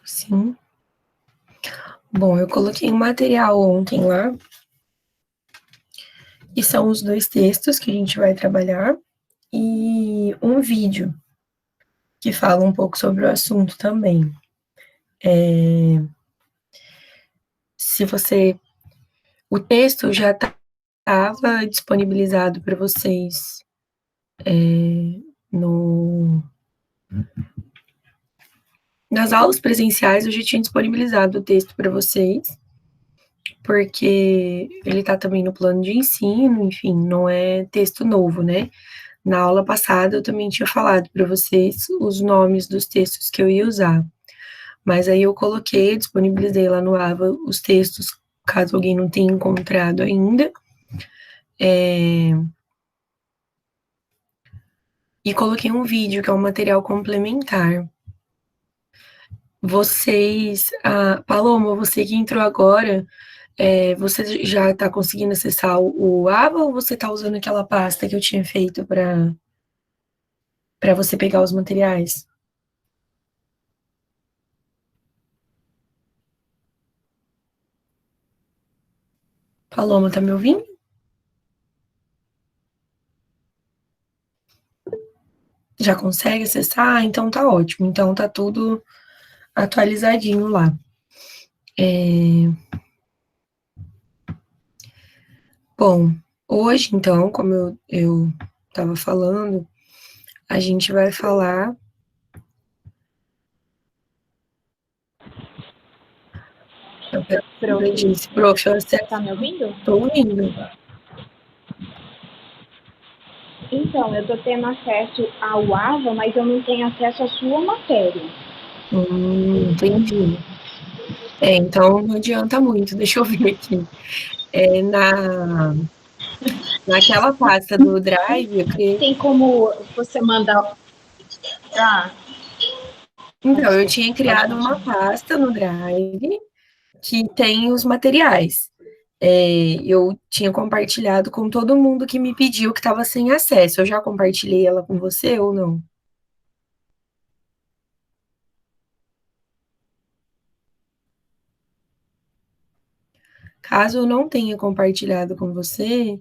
Sim. Bom, eu coloquei um material ontem lá, que são os 2 textos que a gente vai trabalhar, e um vídeo que fala um pouco sobre o assunto também. Se você o texto já estava disponibilizado para vocês, no nas aulas presenciais, eu já tinha disponibilizado o texto para vocês, porque ele está também no plano de ensino, enfim, não é texto novo, né. Na aula passada eu também tinha falado para vocês os nomes dos textos que eu ia usar, mas aí eu coloquei, disponibilizei lá no Ava os textos, caso alguém não tenha encontrado ainda. E coloquei um vídeo, que é um material complementar. Vocês, Paloma, você que entrou agora, você já está conseguindo acessar o Ava ou você está usando aquela pasta que eu tinha feito para você pegar os materiais? Paloma, tá me ouvindo? Já consegue acessar? Ah, então tá ótimo. Então tá tudo atualizadinho lá. Bom, hoje, então, como eu estava falando, a gente vai falar. Eu disse, prof, você Tá me ouvindo? tô ouvindo. Então, eu tô tendo acesso ao AVA, mas eu não tenho acesso à sua matéria. Entendi. Então não adianta muito, deixa eu ver aqui. Naquela pasta do Drive, eu criei. Tem como você mandar. Ah, Então, eu desculpa, tinha pode criado uma continuar. pasta no Drive que tem os materiais. Eu tinha compartilhado com todo mundo que me pediu que estava sem acesso. Eu já compartilhei ela com você ou não? Caso eu não tenha compartilhado com você,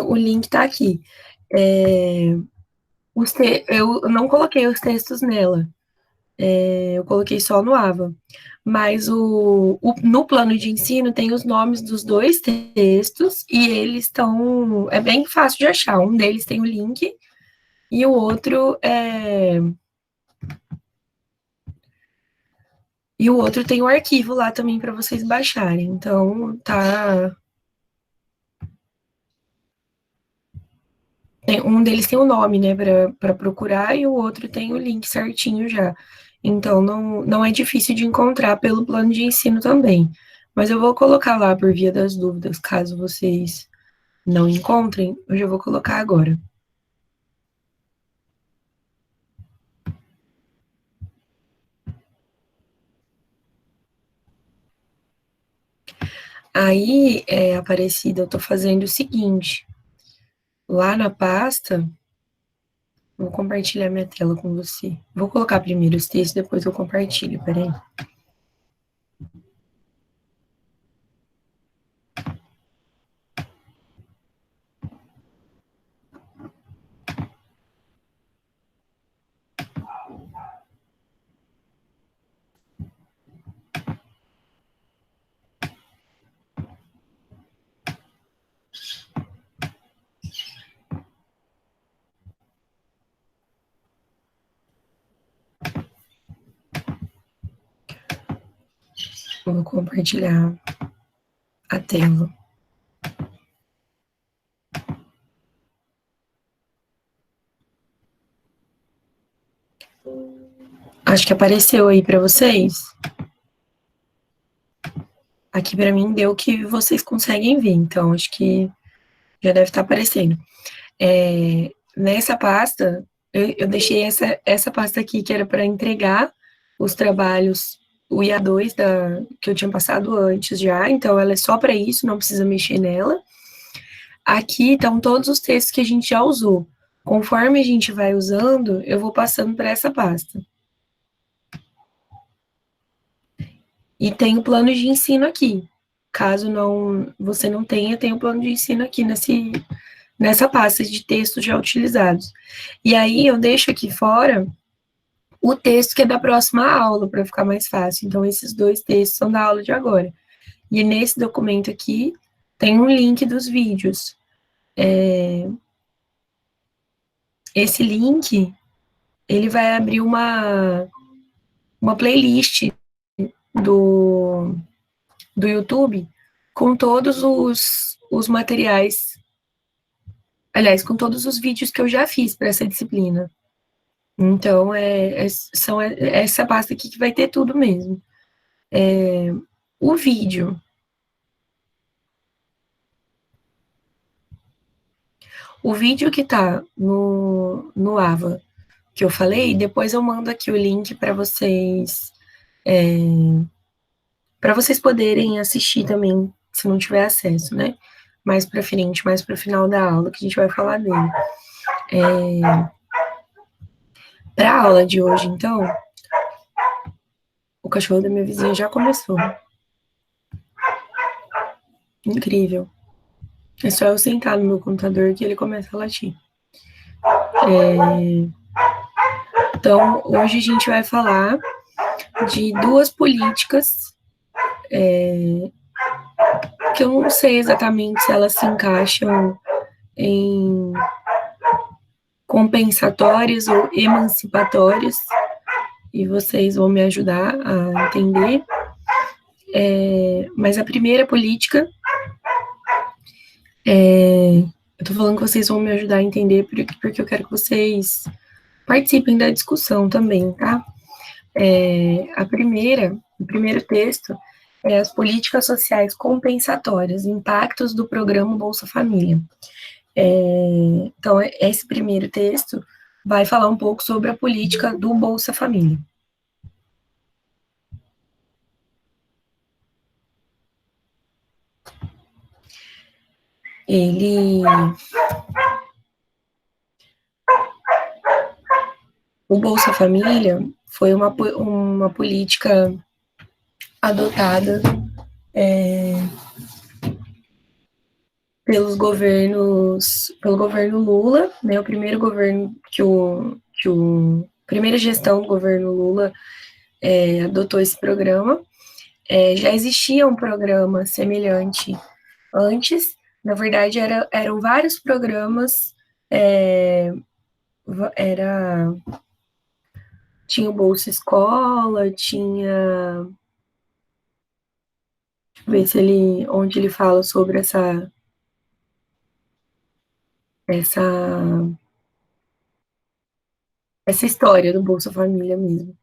o link está aqui. É, eu não coloquei os textos nela, eu coloquei só no Ava. Mas no plano de ensino tem os nomes dos 2 textos e eles estão. É bem fácil de achar. Um deles tem o link e o outro é. E o outro tem o arquivo lá também para vocês baixarem. Então, tá. Um deles tem o nome, né, para procurar, e o outro tem o link certinho já. Então, não é difícil de encontrar pelo plano de ensino também. Mas eu vou colocar lá por via das dúvidas, caso vocês não encontrem, eu já vou colocar agora. Aí, Aparecida, eu tô fazendo o seguinte, lá na pasta, vou compartilhar minha tela com você. Vou colocar primeiro os textos, depois eu compartilho, peraí. Vou compartilhar a tela. Acho que apareceu aí para vocês. Aqui para mim deu que vocês conseguem ver, então acho que já deve estar aparecendo. Nessa pasta, eu deixei essa pasta aqui que era para entregar os trabalhos, o IA2 que eu tinha passado antes já, então ela é só para isso, não precisa mexer nela. Aqui estão todos os textos que a gente já usou. Conforme a gente vai usando, eu vou passando para essa pasta. E tem o plano de ensino aqui. Caso você não tenha, tem o plano de ensino aqui nessa pasta de textos já utilizados. E aí eu deixo aqui fora o texto que é da próxima aula, para ficar mais fácil. Então, esses 2 textos são da aula de agora. E nesse documento aqui, tem um link dos vídeos. Esse link, ele vai abrir uma playlist do YouTube com todos os materiais, aliás, com todos os vídeos que eu já fiz para essa disciplina. Então, são essa pasta aqui que vai ter tudo mesmo. O vídeo. O vídeo que tá no AVA, que eu falei, depois eu mando aqui o link para vocês poderem assistir também, se não tiver acesso, né? Mais para frente, mais para o final da aula, que a gente vai falar dele. Para a aula de hoje, então, o cachorro da minha vizinha já começou. Incrível. É só eu sentar no meu computador que ele começa a latir. Então, hoje a gente vai falar de 2 políticas que eu não sei exatamente se elas se encaixam em compensatórias ou emancipatórias, e vocês vão me ajudar a entender. Mas a primeira política, eu tô falando que vocês vão me ajudar a entender porque eu quero que vocês participem da discussão também, tá? O primeiro texto é as políticas sociais compensatórias, impactos do programa Bolsa Família. Então, esse primeiro texto vai falar um pouco sobre a política do Bolsa Família. O Bolsa Família foi uma política adotada pelo governo Lula, né? O primeiro governo primeira gestão do governo Lula adotou esse programa. Já existia um programa semelhante antes. Na verdade, eram vários programas. Tinha o Bolsa Escola, tinha. Deixa eu ver onde ele fala sobre essa história do Bolsa Família mesmo.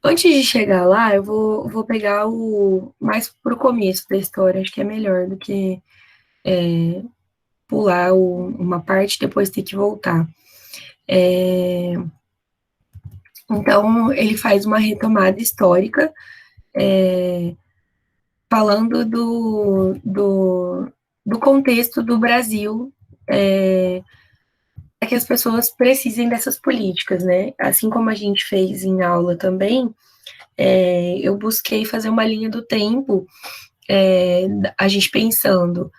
Antes de chegar lá, eu vou pegar mais para o começo da história, acho que é melhor do que pular uma parte e depois ter que voltar. Então, ele faz uma retomada histórica, falando do contexto do Brasil, que as pessoas precisem dessas políticas, né? Assim como a gente fez em aula também, eu busquei fazer uma linha do tempo, a gente pensando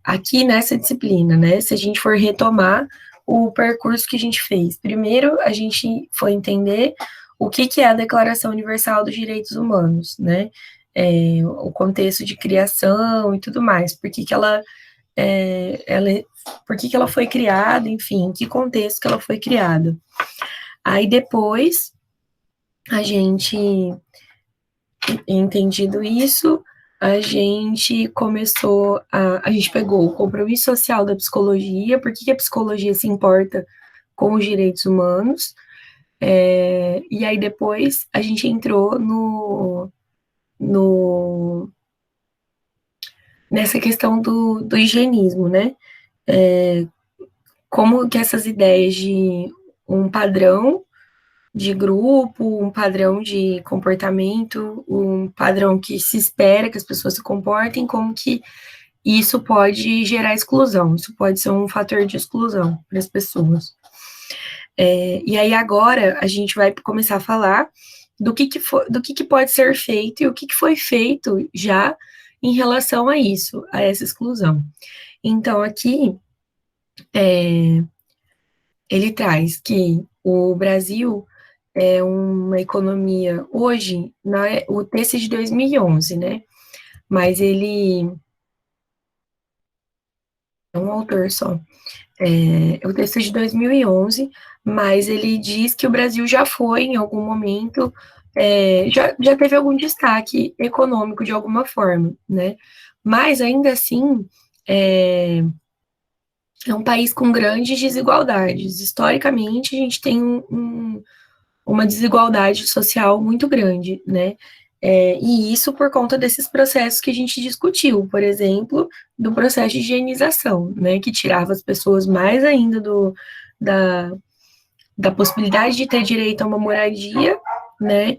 aqui nessa disciplina, né? Se a gente for retomar o percurso que a gente fez. Primeiro, a gente foi entender o que é a Declaração Universal dos Direitos Humanos, né? O contexto de criação e tudo mais, por que ela foi criada, enfim, em que contexto que ela foi criada. Aí depois, a gente, entendido isso, a gente pegou o compromisso social da psicologia, por que a psicologia se importa com os direitos humanos, e aí depois a gente entrou nessa questão do higienismo, né? Como que essas ideias de um padrão de grupo, um padrão de comportamento, um padrão que se espera que as pessoas se comportem, como que isso pode gerar exclusão, isso pode ser um fator de exclusão para as pessoas. E aí agora a gente vai começar a falar do que pode ser feito e o que foi feito já em relação a isso, a essa exclusão. Então, aqui ele traz que o Brasil é uma economia, hoje, o texto é de 2011, né? Mas ele é um autor só. O texto é de 2011, mas ele diz que o Brasil já foi, em algum momento, já teve algum destaque econômico de alguma forma, né? Mas, ainda assim, é um país com grandes desigualdades. Historicamente, a gente tem uma desigualdade social muito grande, né? E isso por conta desses processos que a gente discutiu, por exemplo, do processo de higienização, né? Que tirava as pessoas mais ainda da, da possibilidade de ter direito a uma moradia, né?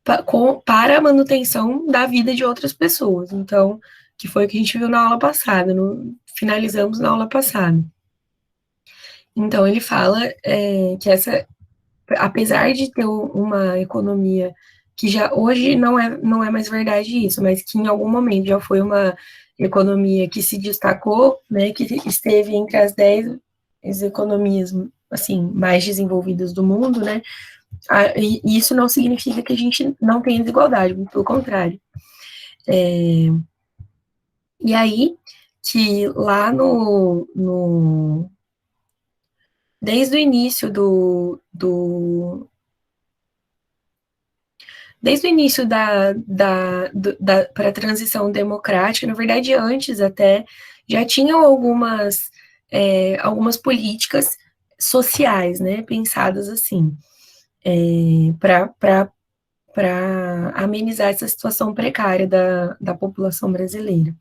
Para a manutenção da vida de outras pessoas. Então, que foi o que a gente viu na aula passada, finalizamos na aula passada. Então, ele fala que apesar de ter uma economia que já hoje não é mais verdade isso, mas que em algum momento já foi uma economia que se destacou, né, que esteve entre as 10 economias assim mais desenvolvidas do mundo, né? E isso não significa que a gente não tenha desigualdade, pelo contrário. E aí que lá desde o início desde o início para a transição democrática, na verdade, antes até, já tinham algumas políticas sociais, né, pensadas assim, para amenizar essa situação precária da população brasileira.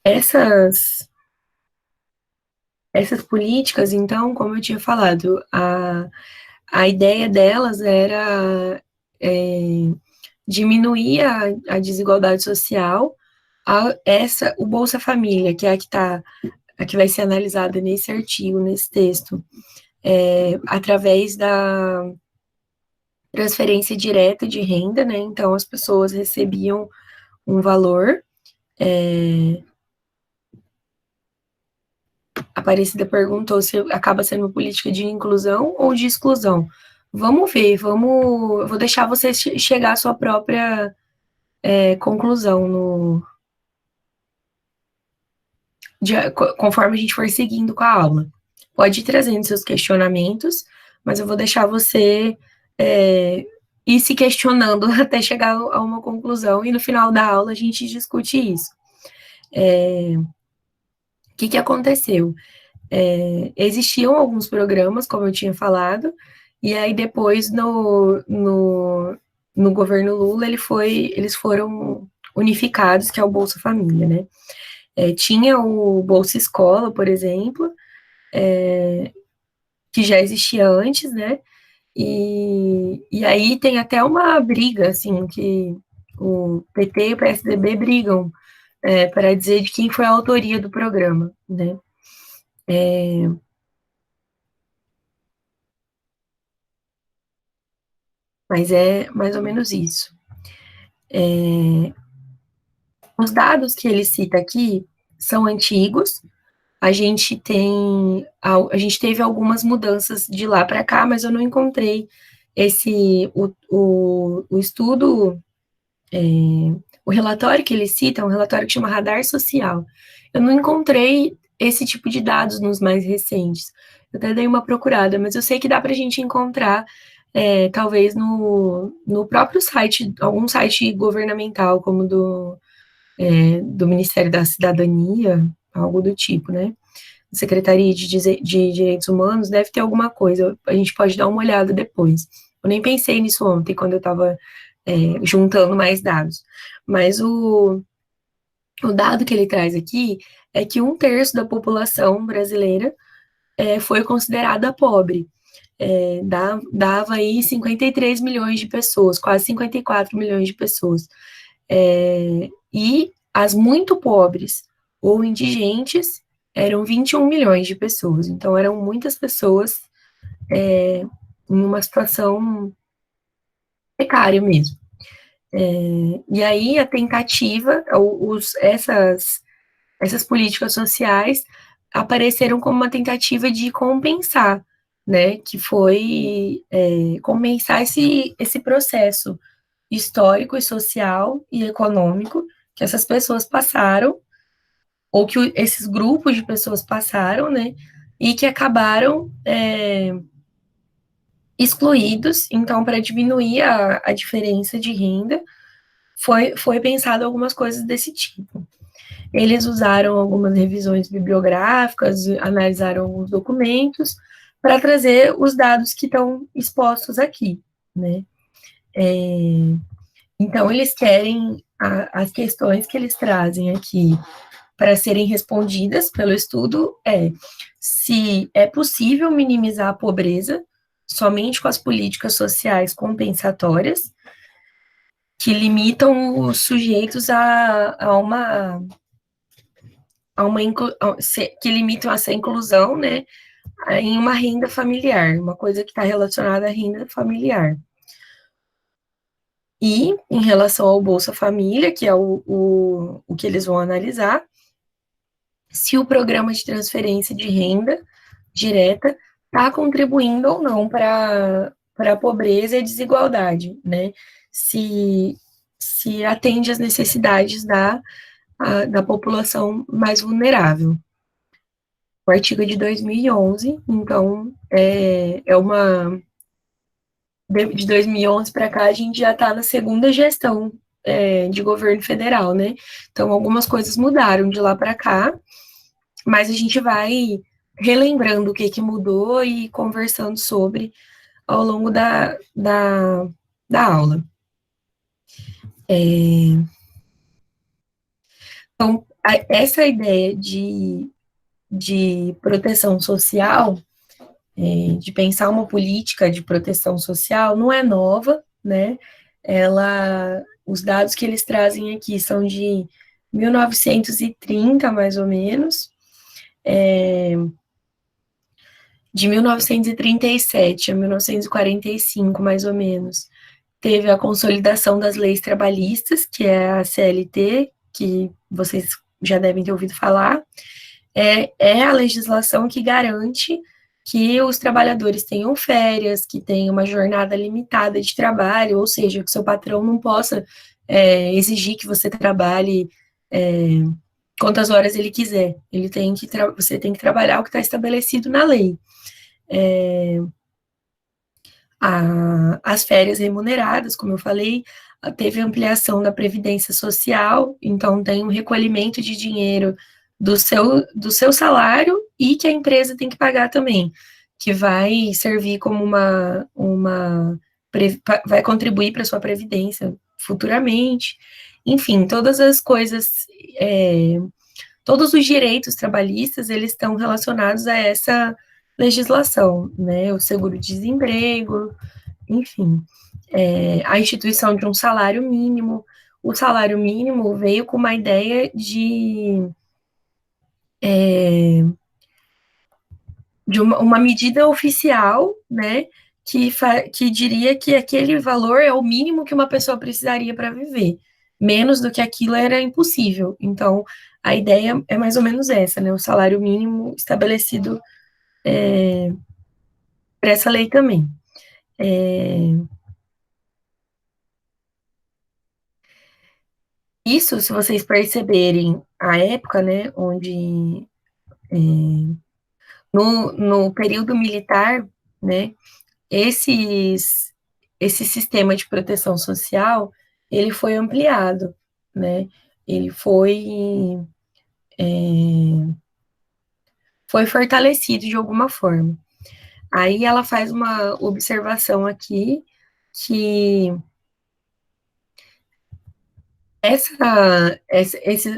Essas políticas, então, como eu tinha falado, a ideia delas era diminuir a desigualdade social, o Bolsa Família, que é a que vai ser analisada nesse artigo, nesse texto, através da transferência direta de renda, né? Então, as pessoas recebiam um valor. A Aparecida perguntou se acaba sendo uma política de inclusão ou de exclusão. Vamos ver, vou deixar você chegar à sua própria conclusão conforme a gente for seguindo com a aula. Pode ir trazendo seus questionamentos, mas eu vou deixar você ir se questionando até chegar a uma conclusão, e no final da aula a gente discute isso. O que aconteceu? Existiam alguns programas, como eu tinha falado, e aí depois no governo Lula eles foram unificados, que é o Bolsa Família, né? Tinha o Bolsa Escola, por exemplo, que já existia antes, né? E aí tem até uma briga, assim, que o PT e o PSDB brigam para dizer de quem foi a autoria do programa, né? Mas é mais ou menos isso. Os dados que ele cita aqui são antigos. A gente teve algumas mudanças de lá para cá, mas eu não encontrei o estudo, o relatório que ele cita, é um relatório que chama Radar Social. Eu não encontrei esse tipo de dados nos mais recentes. Eu até dei uma procurada, mas eu sei que dá para a gente encontrar, talvez no próprio site, algum site governamental, como do Ministério da Cidadania, algo do tipo, né? Secretaria de Direitos Humanos, deve ter alguma coisa, a gente pode dar uma olhada depois. Eu nem pensei nisso ontem, quando eu estava juntando mais dados. Mas o dado que ele traz aqui é que 1/3 da população brasileira foi considerada pobre. Dava aí 53 milhões de pessoas, quase 54 milhões de pessoas. E as muito pobres ou indigentes eram 21 milhões de pessoas, então eram muitas pessoas em uma situação precária mesmo. E aí a tentativa, essas políticas sociais apareceram como uma tentativa de compensar, né, que foi compensar esse processo histórico e social e econômico que essas pessoas passaram, ou que esses grupos de pessoas passaram, né, e que acabaram excluídos. Então, para diminuir a diferença de renda, foi pensado algumas coisas desse tipo. Eles usaram algumas revisões bibliográficas, analisaram alguns documentos para trazer os dados que estão expostos aqui, né? Então, eles querem as questões que eles trazem aqui para serem respondidas pelo estudo se é possível minimizar a pobreza somente com as políticas sociais compensatórias que limitam os sujeitos que limitam essa inclusão, né, em uma renda familiar, uma coisa que está relacionada à renda familiar. E, em relação ao Bolsa Família, que é o que eles vão analisar, se o programa de transferência de renda direta está contribuindo ou não para a pobreza e a desigualdade, né? Se atende às necessidades da população mais vulnerável. O artigo é de 2011, então de 2011 para cá a gente já está na segunda gestão de governo federal, né? Então algumas coisas mudaram de lá para cá, mas a gente vai relembrando o que mudou e conversando sobre ao longo da aula. Então, essa ideia de proteção social, de pensar uma política de proteção social, não é nova, né? Os dados que eles trazem aqui são de 1930, mais ou menos, de 1937 a 1945, mais ou menos, teve a consolidação das leis trabalhistas, que é a CLT, que vocês já devem ter ouvido falar, é a legislação que garante que os trabalhadores tenham férias, que tenham uma jornada limitada de trabalho, ou seja, que seu patrão não possa exigir que você trabalhe quantas horas ele quiser. Você tem que trabalhar o que está estabelecido na lei. As férias remuneradas, como eu falei, teve ampliação da previdência social, então tem um recolhimento de dinheiro do seu salário e que a empresa tem que pagar também, que vai servir como vai contribuir para a sua previdência futuramente. Enfim, todas as coisas, todos os direitos trabalhistas, eles estão relacionados a essa legislação, né? O seguro-desemprego, enfim, a instituição de um salário mínimo. O salário mínimo veio com uma ideia de uma medida oficial, né, que diria que aquele valor é o mínimo que uma pessoa precisaria para viver. Menos do que aquilo era impossível. Então, a ideia é mais ou menos essa, né, o salário mínimo estabelecido para essa lei também. Isso, se vocês perceberem, a época, né, onde no período militar, né, esse sistema de proteção social, ele foi ampliado, né, ele foi fortalecido de alguma forma. Aí ela faz uma observação aqui, que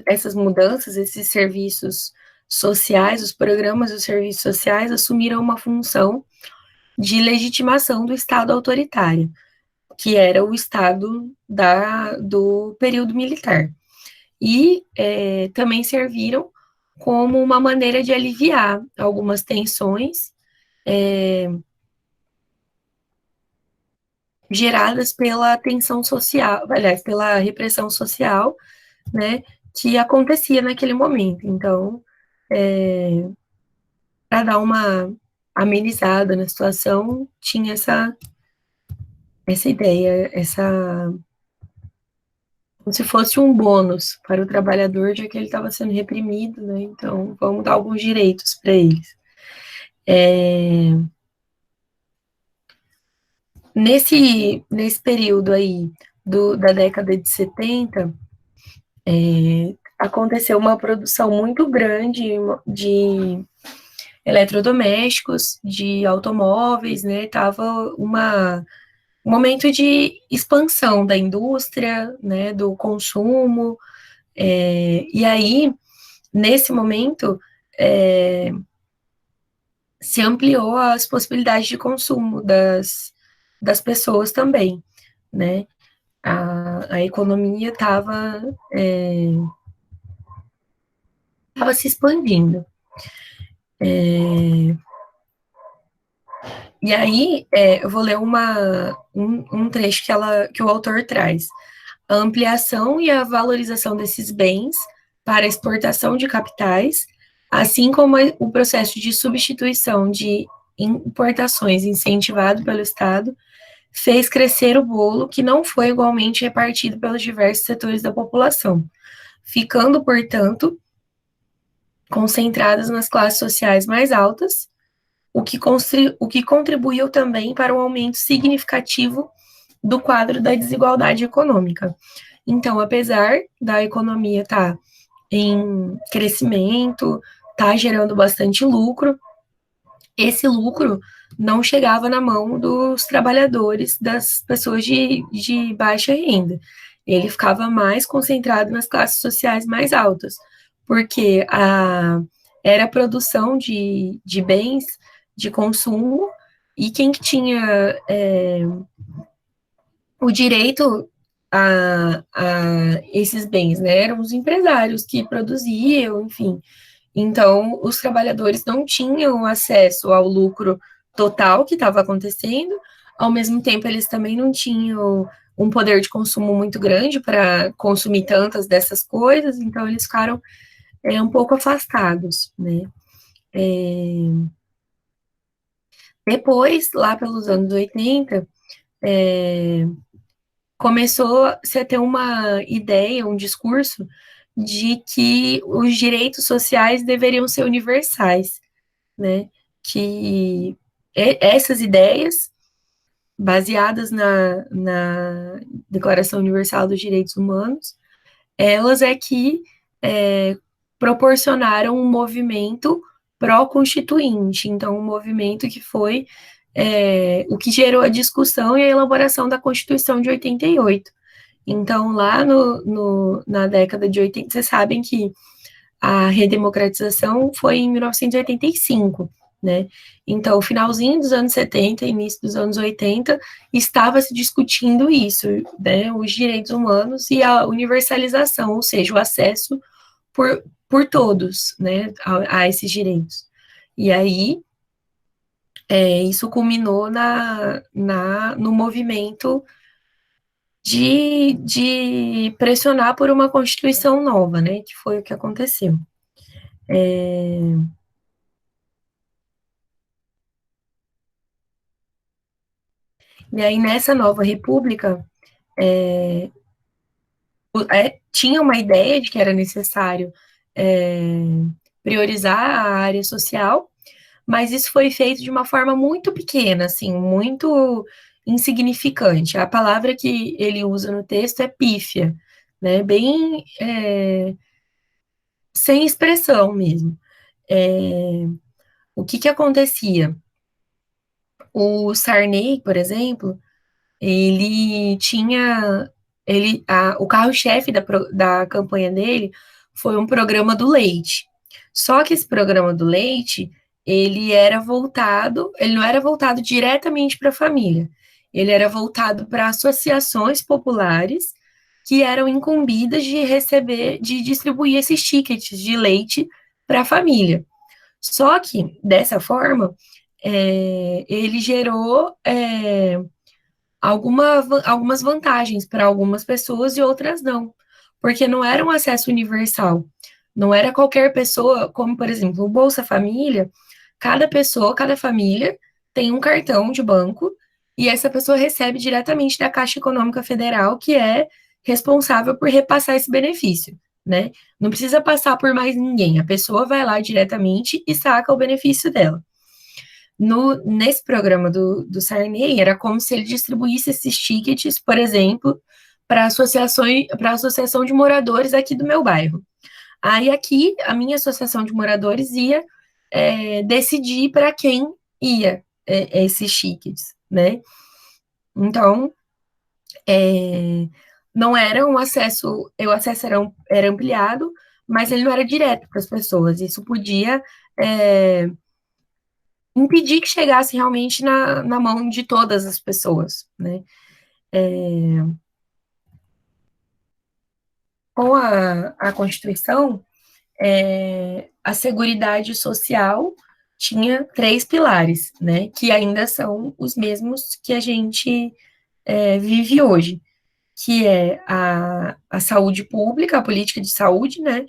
essas mudanças, esses serviços sociais, os programas dos serviços sociais assumiram uma função de legitimação do Estado autoritário, que era o Estado do período militar. E também serviram como uma maneira de aliviar algumas tensões geradas pela tensão social, aliás, pela repressão social, né, que acontecia naquele momento. Então, para dar uma amenizada na situação, tinha essa ideia, como se fosse um bônus para o trabalhador, já que ele estava sendo reprimido, né? Então, vamos dar alguns direitos para eles. Nesse período aí da década de 70, aconteceu uma produção muito grande de eletrodomésticos, de automóveis, né? Tava um momento de expansão da indústria, né? Do consumo. E aí, nesse momento, se ampliou as possibilidades de consumo das pessoas também, né? A economia estava se expandindo. E aí, eu vou ler um trecho que o autor traz. A ampliação e a valorização desses bens para exportação de capitais, assim como o processo de substituição de importações incentivado pelo Estado, fez crescer o bolo que não foi igualmente repartido pelos diversos setores da população, ficando, portanto, concentradas nas classes sociais mais altas, o que contribuiu também para um aumento significativo do quadro da desigualdade econômica. Então, apesar da economia estar em crescimento, estar gerando bastante lucro, esse lucro não chegava na mão dos trabalhadores, das pessoas de baixa renda. Ele ficava mais concentrado nas classes sociais mais altas, porque era a produção de bens de consumo, e quem que tinha o direito a esses bens, né? Eram os empresários que produziam, enfim. Então, os trabalhadores não tinham acesso ao lucro total que estava acontecendo, ao mesmo tempo, eles também não tinham um poder de consumo muito grande para consumir tantas dessas coisas, então eles ficaram um pouco afastados, né? Depois, lá pelos anos 80, começou-se a ter uma ideia, um discurso de que os direitos sociais deveriam ser universais, né? Que essas ideias, baseadas na Declaração Universal dos Direitos Humanos, elas é que proporcionaram um movimento pró-constituinte, então um movimento que foi o que gerou a discussão e a elaboração da Constituição de 88. Então, lá na década de 80, vocês sabem que a redemocratização foi em 1985, né? Então, finalzinho dos anos 70, início dos anos 80, estava se discutindo isso, né? Os direitos humanos e a universalização, ou seja, o acesso por todos, né, a esses direitos. E aí, isso culminou no movimento de pressionar por uma Constituição nova, né, que foi o que aconteceu. E aí, nessa nova república, tinha uma ideia de que era necessário priorizar a área social, mas isso foi feito de uma forma muito pequena, assim, muito insignificante. A palavra que ele usa no texto é pífia, né? Bem sem expressão mesmo. O que acontecia? O Sarney, por exemplo, ele tinha o carro-chefe da campanha dele foi um programa do leite. Só que esse programa do leite, ele não era voltado diretamente para a família. Ele era voltado para associações populares que eram incumbidas de distribuir esses tickets de leite para a família. Só que, dessa forma, ele gerou algumas vantagens para algumas pessoas e outras não, porque não era um acesso universal. Não era qualquer pessoa, como, por exemplo, o Bolsa Família, cada pessoa, cada família tem um cartão de banco e essa pessoa recebe diretamente da Caixa Econômica Federal, que é responsável por repassar esse benefício, né? Não precisa passar por mais ninguém, a pessoa vai lá diretamente e saca o benefício dela. Nesse programa do Sarney, era como se ele distribuísse esses tickets, por exemplo, para a associação de moradores aqui do meu bairro. Aí aqui, a minha associação de moradores ia decidir para quem ia esses tickets, né? Então, não era um acesso, o acesso era ampliado, mas ele não era direto para as pessoas. Isso podia impedir que chegasse realmente na mão de todas as pessoas, né? Com a Constituição, a Seguridade Social tinha 3 pilares, né? Que ainda são os mesmos que a gente vive hoje, que é a saúde pública, a política de saúde, né?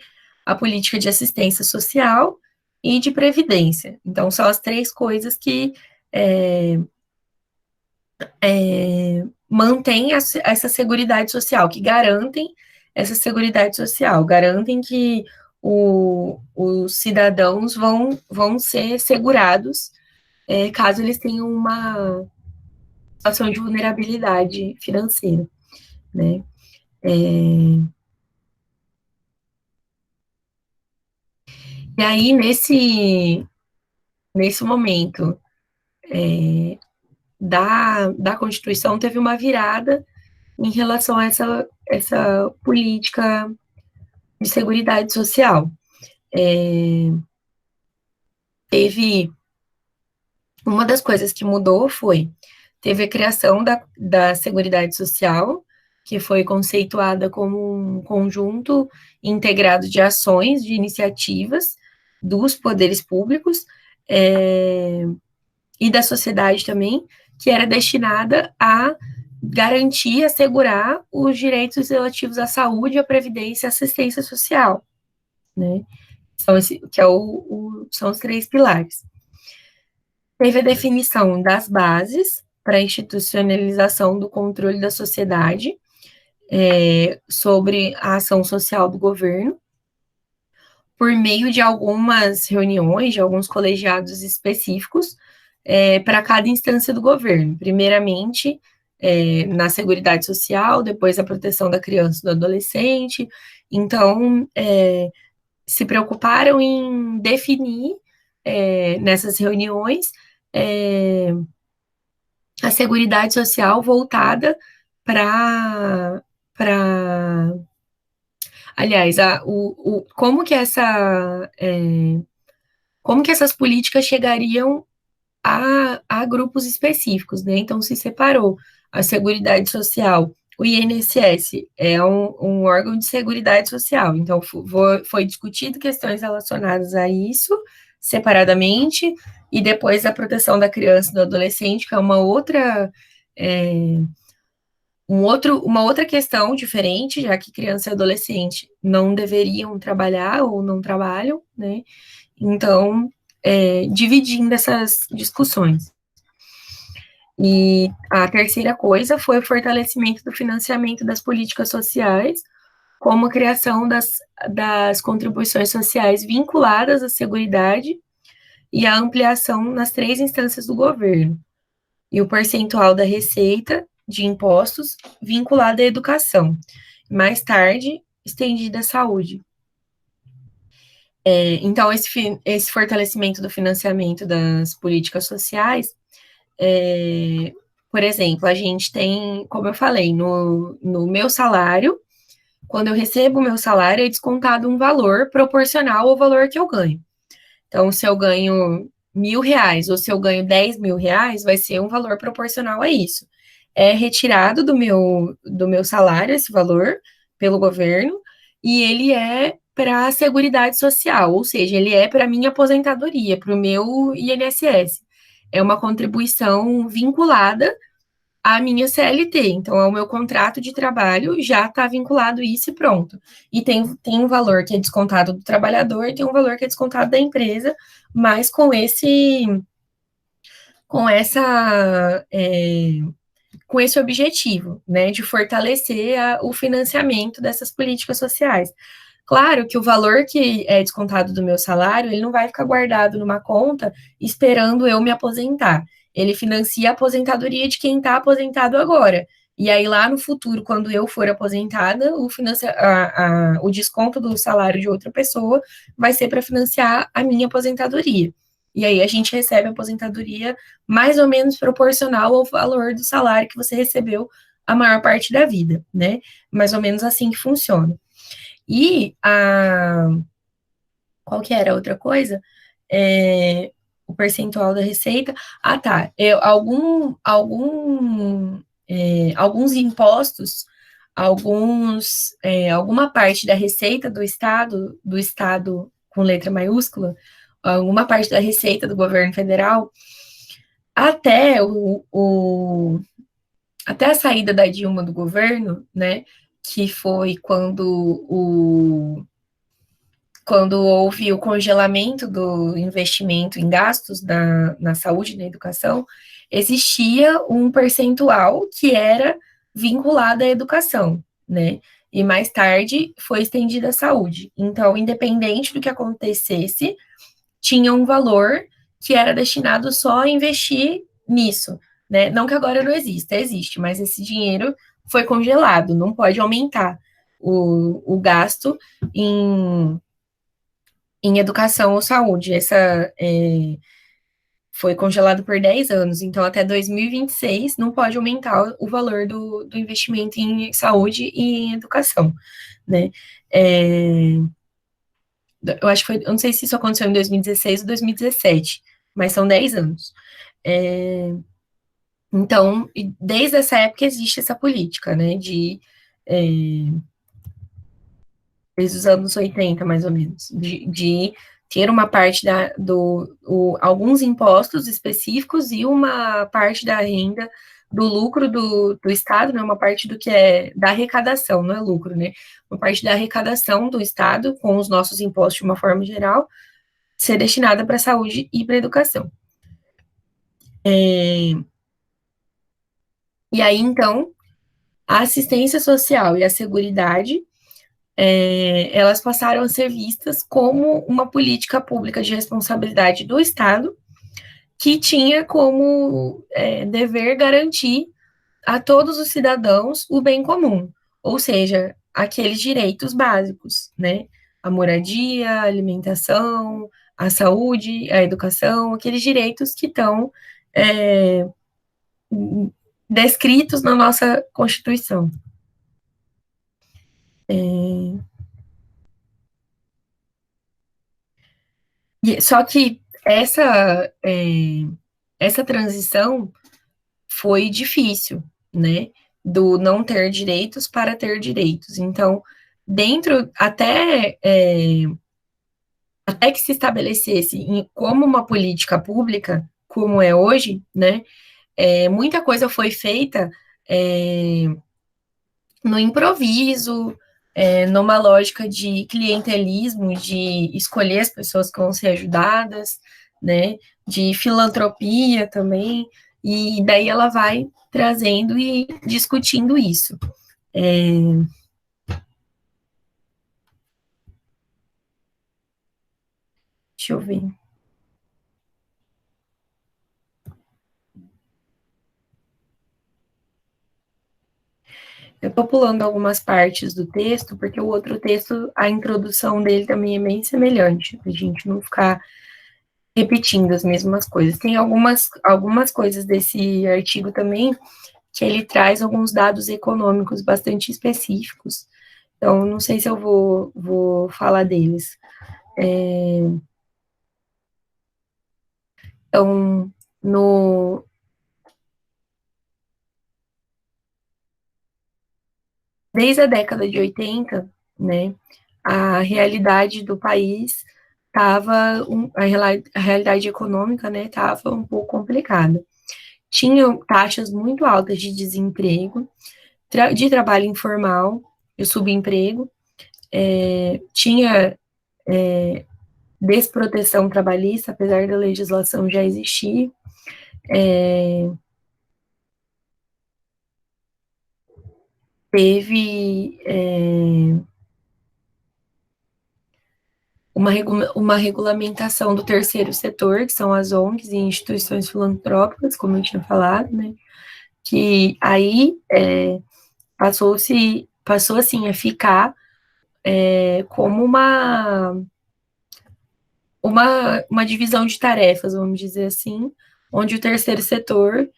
A política de assistência social e de previdência. Então, são as 3 coisas que mantêm essa seguridade social, que garantem essa seguridade social, garantem que os cidadãos vão ser segurados caso eles tenham uma situação de vulnerabilidade financeira, né? E aí, nesse momento da Constituição, teve uma virada em relação a essa política de seguridade social. Teve uma das coisas que mudou teve a criação da Seguridade Social, que foi conceituada como um conjunto integrado de ações, de iniciativas dos poderes públicos e da sociedade também, que era destinada a garantir, assegurar os direitos relativos à saúde, à previdência e à assistência social, né? São os 3 pilares. Teve a definição das bases para a institucionalização do controle da sociedade sobre a ação social do governo, por meio de algumas reuniões, de alguns colegiados específicos, para cada instância do governo. Primeiramente, na Seguridade Social, depois a proteção da criança e do adolescente. Então, se preocuparam em definir, nessas reuniões, a Seguridade Social voltada para... Aliás, como que essas políticas chegariam a grupos específicos, né? Então, se separou a Seguridade Social. O INSS é um órgão de seguridade social, então foi discutido questões relacionadas a isso separadamente, e depois a proteção da criança e do adolescente, que é uma outra questão diferente, já que criança e adolescente não deveriam trabalhar ou não trabalham, né? Então, dividindo essas discussões. E a terceira coisa foi o fortalecimento do financiamento das políticas sociais, como a criação das contribuições sociais vinculadas à Seguridade e a ampliação nas 3 instâncias do governo, e o percentual da receita de impostos vinculado à educação, mais tarde estendida à saúde. Então, esse fortalecimento do financiamento das políticas sociais, por exemplo, a gente tem, como eu falei, no meu salário, quando eu recebo o meu salário, é descontado um valor proporcional ao valor que eu ganho. Então, se eu ganho R$ 1.000 ou se eu ganho R$ 10.000, vai ser um valor proporcional a isso. É retirado do meu salário esse valor pelo governo, e ele é para a Seguridade Social, ou seja, ele é para a minha aposentadoria, para o meu INSS. É uma contribuição vinculada à minha CLT, então ao meu contrato de trabalho já está vinculado isso e pronto. E tem um valor que é descontado do trabalhador e tem um valor que é descontado da empresa, mas com essa com esse objetivo, né, de fortalecer o financiamento dessas políticas sociais. Claro que o valor que é descontado do meu salário, ele não vai ficar guardado numa conta esperando eu me aposentar. Ele financia a aposentadoria de quem está aposentado agora. E aí, lá no futuro, quando eu for aposentada, o desconto do salário de outra pessoa vai ser para financiar a minha aposentadoria. E aí a gente recebe a aposentadoria mais ou menos proporcional ao valor do salário que você recebeu a maior parte da vida, né? Mais ou menos assim que funciona. E qual que era a outra coisa? O percentual da receita. Ah, tá. Alguns impostos, alguma parte da receita do Estado com letra maiúscula, alguma parte da receita do governo federal, até até a saída da Dilma do governo, né, que foi quando houve o congelamento do investimento em gastos na saúde e na educação, existia um percentual que era vinculado à educação, né? E mais tarde foi estendida à saúde. Então, independente do que acontecesse, tinha um valor que era destinado só a investir nisso, né? Não que agora não exista, existe, mas esse dinheiro foi congelado, não pode aumentar o gasto em, em educação ou saúde. Foi congelado por 10 anos, então até 2026 não pode aumentar o valor do investimento em saúde e em educação, né? Eu acho que foi, eu não sei se isso aconteceu em 2016 ou 2017, mas são 10 anos. É, então, desde essa época existe essa política, né, é, desde os anos 80, mais ou menos, de ter uma parte alguns impostos específicos e uma parte da renda do lucro do Estado, né, uma parte do que é da arrecadação, não é lucro, né, uma parte da arrecadação do Estado com os nossos impostos de uma forma geral, ser destinada para a saúde e para a educação. E aí, então, a assistência social e a seguridade, elas passaram a ser vistas como uma política pública de responsabilidade do Estado, que tinha como dever garantir a todos os cidadãos o bem comum, ou seja, aqueles direitos básicos, né? A moradia, a alimentação, a saúde, a educação, aqueles direitos que estão descritos na nossa Constituição. Só que essa transição foi difícil, né? Do não ter direitos para ter direitos. Então, até que se estabelecesse como uma política pública, como é hoje, né? Muita coisa foi feita é, no improviso, numa lógica de clientelismo, de escolher as pessoas que vão ser ajudadas, né, de filantropia também, e daí ela vai trazendo e discutindo isso. Deixa eu ver. Eu estou pulando algumas partes do texto, porque o outro texto, a introdução dele também é bem semelhante, para a gente não ficar repetindo as mesmas coisas. Tem algumas coisas desse artigo também que ele traz alguns dados econômicos bastante específicos. Então, não sei se eu vou falar deles. Então, no, desde a década de 80, né, a realidade do país estava, a realidade econômica, né, estava um pouco complicada. Tinham taxas muito altas de desemprego, de trabalho informal, de subemprego, tinha desproteção trabalhista, apesar da legislação já existir, teve uma regulamentação do terceiro setor, que são as ONGs e instituições filantrópicas, como eu tinha falado, né, que aí passou assim a ficar como uma divisão de tarefas, vamos dizer assim, onde o terceiro setor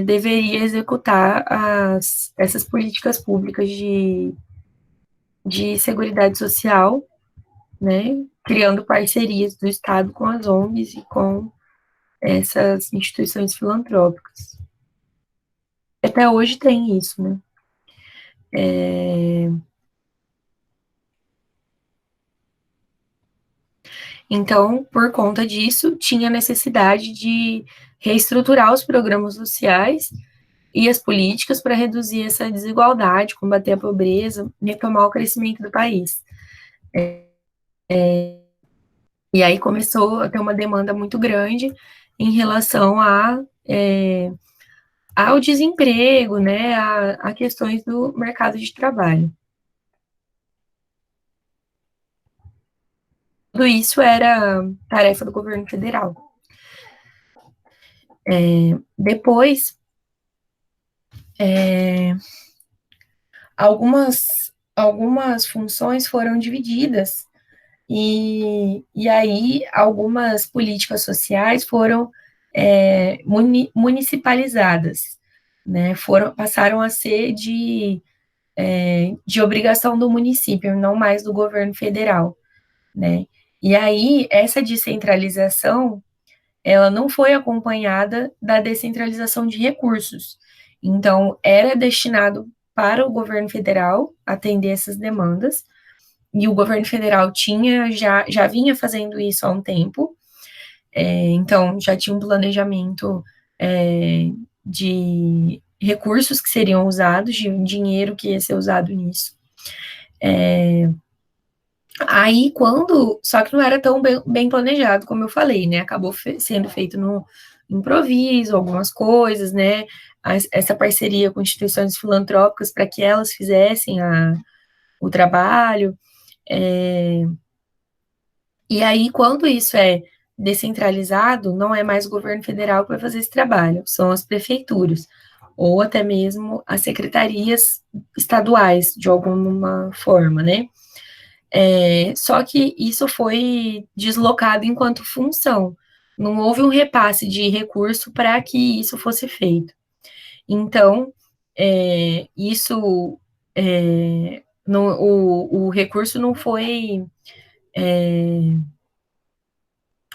deveria executar essas políticas públicas de seguridade social, né, criando parcerias do Estado com as ONGs e com essas instituições filantrópicas. Até hoje tem isso, né? Então, por conta disso, tinha necessidade de reestruturar os programas sociais e as políticas para reduzir essa desigualdade, combater a pobreza, retomar o crescimento do país. E aí começou a ter uma demanda muito grande em relação ao desemprego, né, a questões do mercado de trabalho. Tudo isso era tarefa do governo federal. Depois, algumas funções foram divididas e aí algumas políticas sociais foram municipalizadas, né? Passaram a ser de obrigação do município, não mais do governo federal, né? E aí essa descentralização ela não foi acompanhada da descentralização de recursos. Então, era destinado para o governo federal atender essas demandas, e o governo federal já vinha fazendo isso há um tempo, então já tinha um planejamento de recursos que seriam usados, de dinheiro que ia ser usado nisso. Aí, só que não era tão bem planejado, como eu falei, né? Acabou sendo feito no improviso, algumas coisas, né? Essa parceria com instituições filantrópicas para que elas fizessem o trabalho. E aí, quando isso é descentralizado, não é mais o governo federal que vai fazer esse trabalho, são as prefeituras, ou até mesmo as secretarias estaduais, de alguma forma, né? Só que isso foi deslocado enquanto função. Não houve um repasse de recurso para que isso fosse feito. Então, isso, o recurso não foi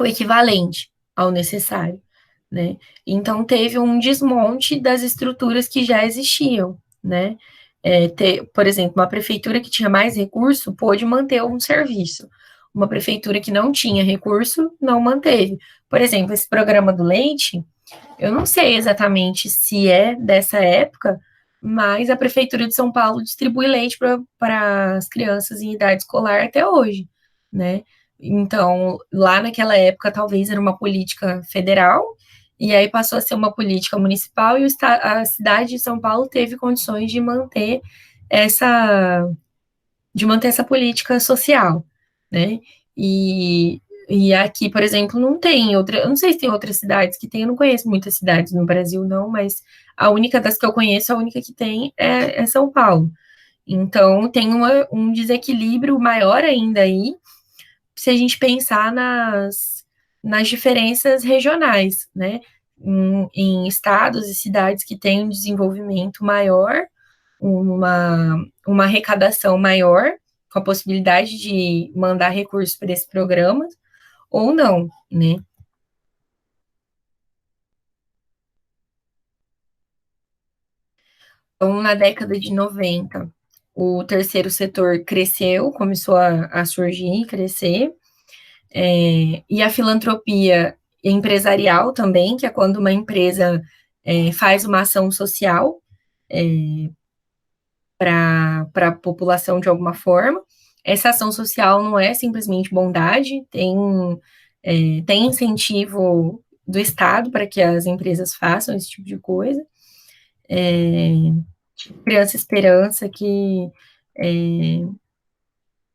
equivalente ao necessário, né? Então, teve um desmonte das estruturas que já existiam, né? Por exemplo, uma prefeitura que tinha mais recurso pôde manter um serviço. Uma prefeitura que não tinha recurso não manteve. Por exemplo, esse programa do leite, eu não sei exatamente se é dessa época, mas a prefeitura de São Paulo distribui leite para as crianças em idade escolar até hoje, né? Então, lá naquela época, talvez era uma política federal, e aí passou a ser uma política municipal, e a cidade de São Paulo teve condições essa, de manter essa política social, né? E aqui, por exemplo, não tem outra. Eu não sei se tem outras cidades que tem, eu não conheço muitas cidades no Brasil, não, mas a única das que eu conheço, a única que tem é São Paulo. Então, tem um desequilíbrio maior ainda aí, se a gente pensar nas diferenças regionais, né? Em estados e cidades que têm um desenvolvimento maior, uma arrecadação maior, com a possibilidade de mandar recursos para esse programa, ou não, né? Então, na década de 90, o terceiro setor cresceu, começou a surgir, crescer, e a filantropia empresarial também, que é quando uma empresa faz uma ação social para a população de alguma forma. Essa ação social não é simplesmente bondade, tem incentivo do Estado para que as empresas façam esse tipo de coisa. Criança Esperança, que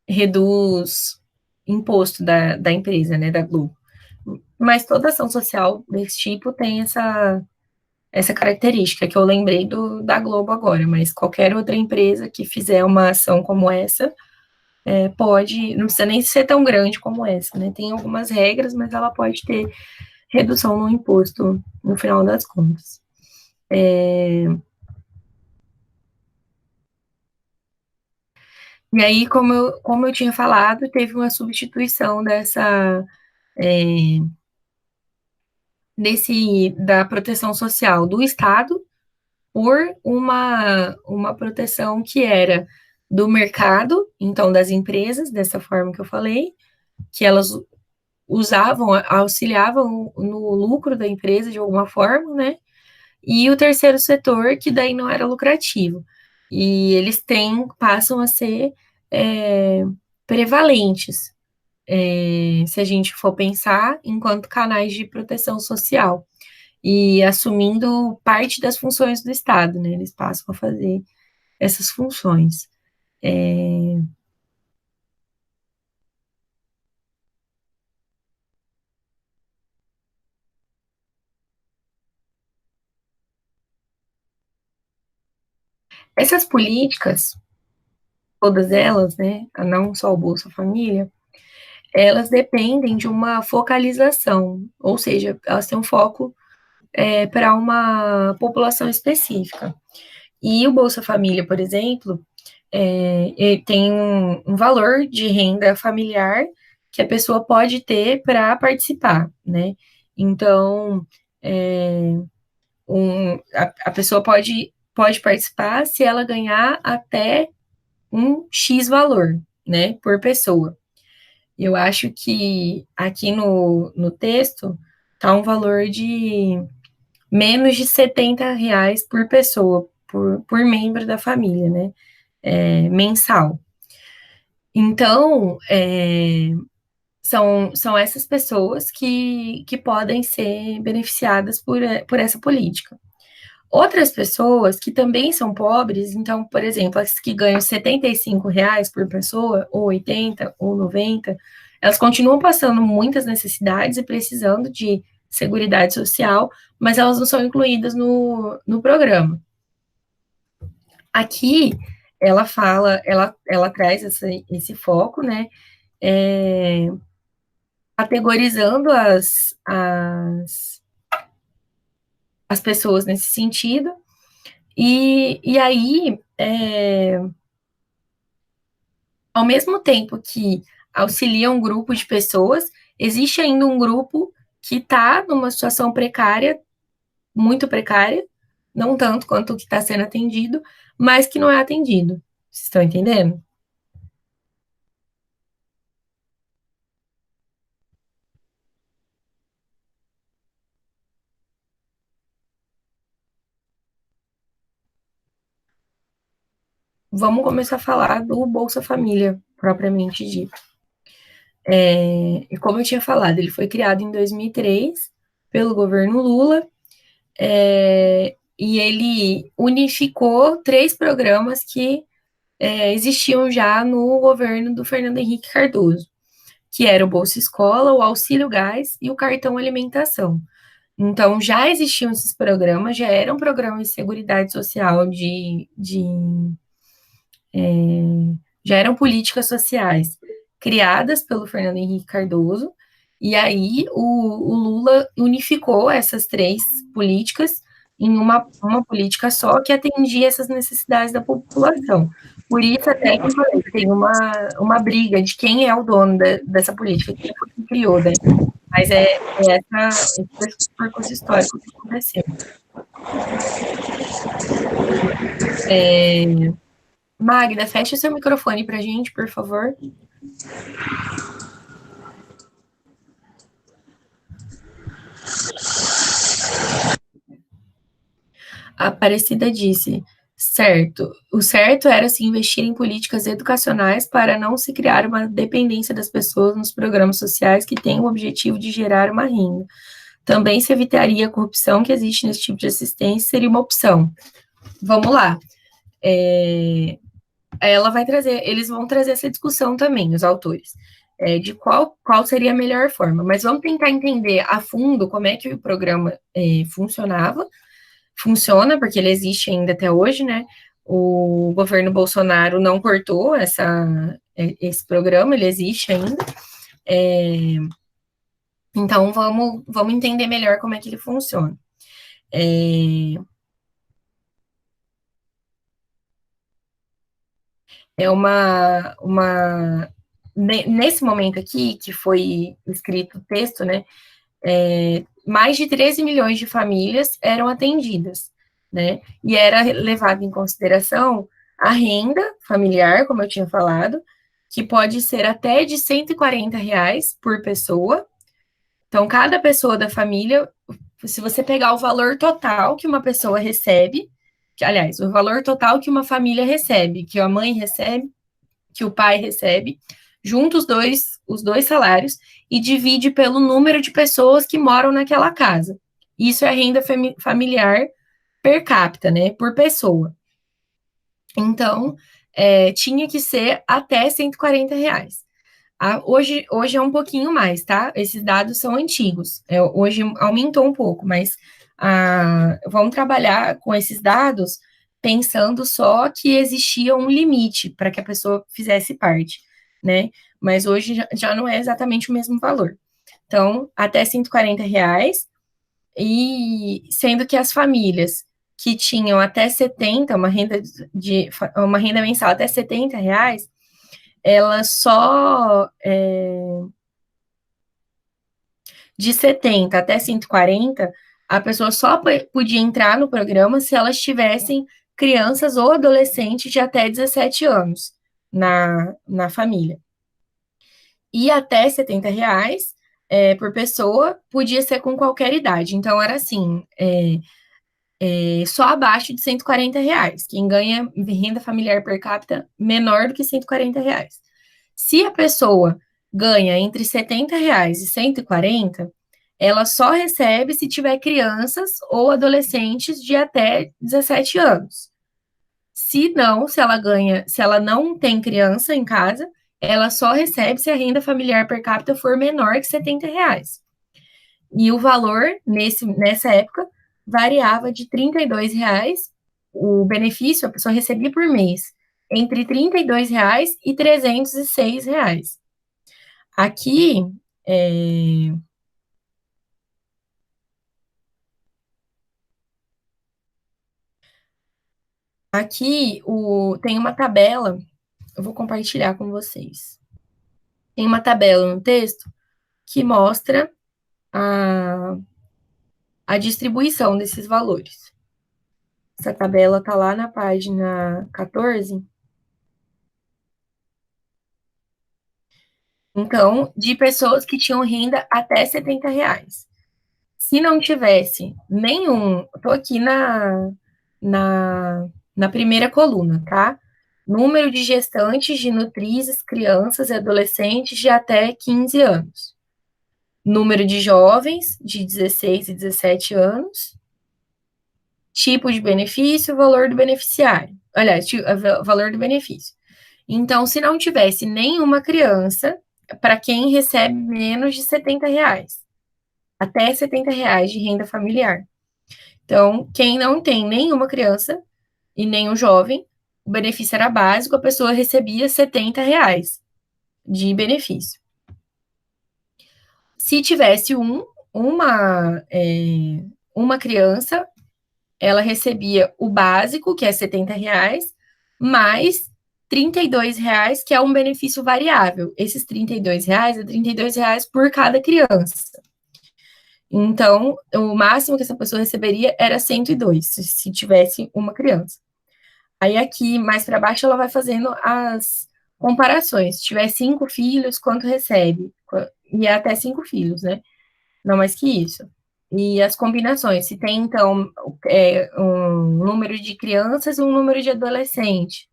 reduz imposto da empresa, né, da Globo. Mas toda ação social desse tipo tem essa característica que eu lembrei da Globo agora, mas qualquer outra empresa que fizer uma ação como essa pode, não precisa nem ser tão grande como essa, né? Tem algumas regras, mas ela pode ter redução no imposto no final das contas. E aí, como eu tinha falado, teve uma substituição da proteção social do Estado por uma proteção que era do mercado, então das empresas, dessa forma que eu falei, que elas auxiliavam no lucro da empresa de alguma forma, né? E o terceiro setor, que daí não era lucrativo. E eles passam a ser é, prevalentes, se a gente for pensar, enquanto canais de proteção social. E assumindo parte das funções do Estado, né? Eles passam a fazer essas funções. Essas políticas, todas elas, né, não só o Bolsa Família, elas dependem de uma focalização, ou seja, elas têm um foco para uma população específica. E o Bolsa Família, por exemplo, ele tem um valor de renda familiar que a pessoa pode ter para participar, né? Então, a pessoa pode participar se ela ganhar até um X valor, né, por pessoa. Eu acho que aqui no texto tá um valor de menos de R$ 70 por pessoa, por membro da família, né, mensal. Então, são essas pessoas que podem ser beneficiadas por essa política. Outras pessoas que também são pobres, então, por exemplo, as que ganham R$ 75 por pessoa, ou 80, ou 90, elas continuam passando muitas necessidades e precisando de seguridade social, mas elas não são incluídas no programa. Aqui, ela traz esse foco, né, categorizando as pessoas nesse sentido, e aí, ao mesmo tempo que auxilia um grupo de pessoas, existe ainda um grupo que está numa situação precária, muito precária, não tanto quanto o que está sendo atendido, mas que não é atendido. Vocês estão entendendo? Vamos começar a falar do Bolsa Família, propriamente dito. E como eu tinha falado, ele foi criado em 2003 pelo governo Lula, e ele unificou 3 programas que existiam já no governo do Fernando Henrique Cardoso, que era o Bolsa Escola, o Auxílio Gás e o Cartão Alimentação. Então, já existiam esses programas, já eram programas de seguridade social, já eram políticas sociais criadas pelo Fernando Henrique Cardoso, e aí o Lula unificou essas 3 políticas em uma política só que atendia essas necessidades da população. Por isso, até que eu falei, tem uma briga de quem é o dono dessa política, quem foi que criou, né? Mas esse percurso histórico que aconteceu. Magda, feche o seu microfone para a gente, por favor. A Aparecida disse, certo, o certo era se investir em políticas educacionais para não se criar uma dependência das pessoas nos programas sociais que têm o objetivo de gerar uma renda. Também se evitaria a corrupção que existe nesse tipo de assistência, seria uma opção. Vamos lá. Ela vai trazer, eles vão trazer essa discussão também, os autores, de qual seria a melhor forma. Mas vamos tentar entender a fundo como é que o programa funciona, porque ele existe ainda até hoje, né? O governo Bolsonaro não cortou esse programa, ele existe ainda. Então, vamos entender melhor como é que ele funciona. Nesse momento aqui, que foi escrito o texto, né, mais de 13 milhões de famílias eram atendidas, né, e era levado em consideração a renda familiar, como eu tinha falado, que pode ser até de R$ 140 por pessoa. Então, cada pessoa da família, se você pegar o valor total que uma pessoa recebe, aliás, o valor total que uma família recebe, que a mãe recebe, que o pai recebe, junta os dois salários e divide pelo número de pessoas que moram naquela casa. Isso é a renda familiar per capita, né, por pessoa. Então, tinha que ser até R$ 140. Hoje é um pouquinho mais, tá? Esses dados são antigos. Hoje aumentou um pouco, mas vamos trabalhar com esses dados pensando só que existia um limite para que a pessoa fizesse parte, né? Mas hoje já não é exatamente o mesmo valor. Então, até R$ 140, e sendo que as famílias que tinham até 70, uma renda mensal até R$ 70, ela só de 70 até 140, a pessoa só podia entrar no programa se elas tivessem crianças ou adolescentes de até 17 anos na família. E até R$ 70 por pessoa podia ser com qualquer idade. Então, era assim, só abaixo de R$ 140. Quem ganha renda familiar per capita menor do que R$ 140. Se a pessoa ganha entre R$ 70 e 140, ela só recebe se tiver crianças ou adolescentes de até 17 anos. Se não, se ela não tem criança em casa, ela só recebe se a renda familiar per capita for menor que R$ 70. E o valor, nessa época, variava de R$ 32, o benefício a pessoa recebia por mês, entre R$ 32 e R$ 306. Aqui, tem uma tabela, eu vou compartilhar com vocês. Tem uma tabela no texto que mostra a distribuição desses valores. Essa tabela está lá na página 14. Então, de pessoas que tinham renda até R$ 70. Se não tivesse nenhum, estou aqui na primeira coluna, tá? Número de gestantes, de nutrizes, crianças e adolescentes de até 15 anos. Número de jovens de 16 e 17 anos. Tipo de benefício, valor do beneficiário. Aliás, valor do benefício. Então, se não tivesse nenhuma criança, para quem recebe menos de R$ 70, até R$ 70 de renda familiar. Então, quem não tem nenhuma criança e nenhum jovem, o benefício era básico, a pessoa recebia R$ 70 de benefício. Se tivesse uma criança, ela recebia o básico, que é R$ 70, mais R$ 32, que é um benefício variável. Esses R$ 32 é R$ 32 por cada criança. Então, o máximo que essa pessoa receberia era 102, se tivesse uma criança. Aí aqui, mais para baixo, ela vai fazendo as comparações. Se tiver 5 filhos, quanto recebe? E é até 5 filhos, né? Não mais que isso. E as combinações. Se tem, então, um número de crianças e um número de adolescentes.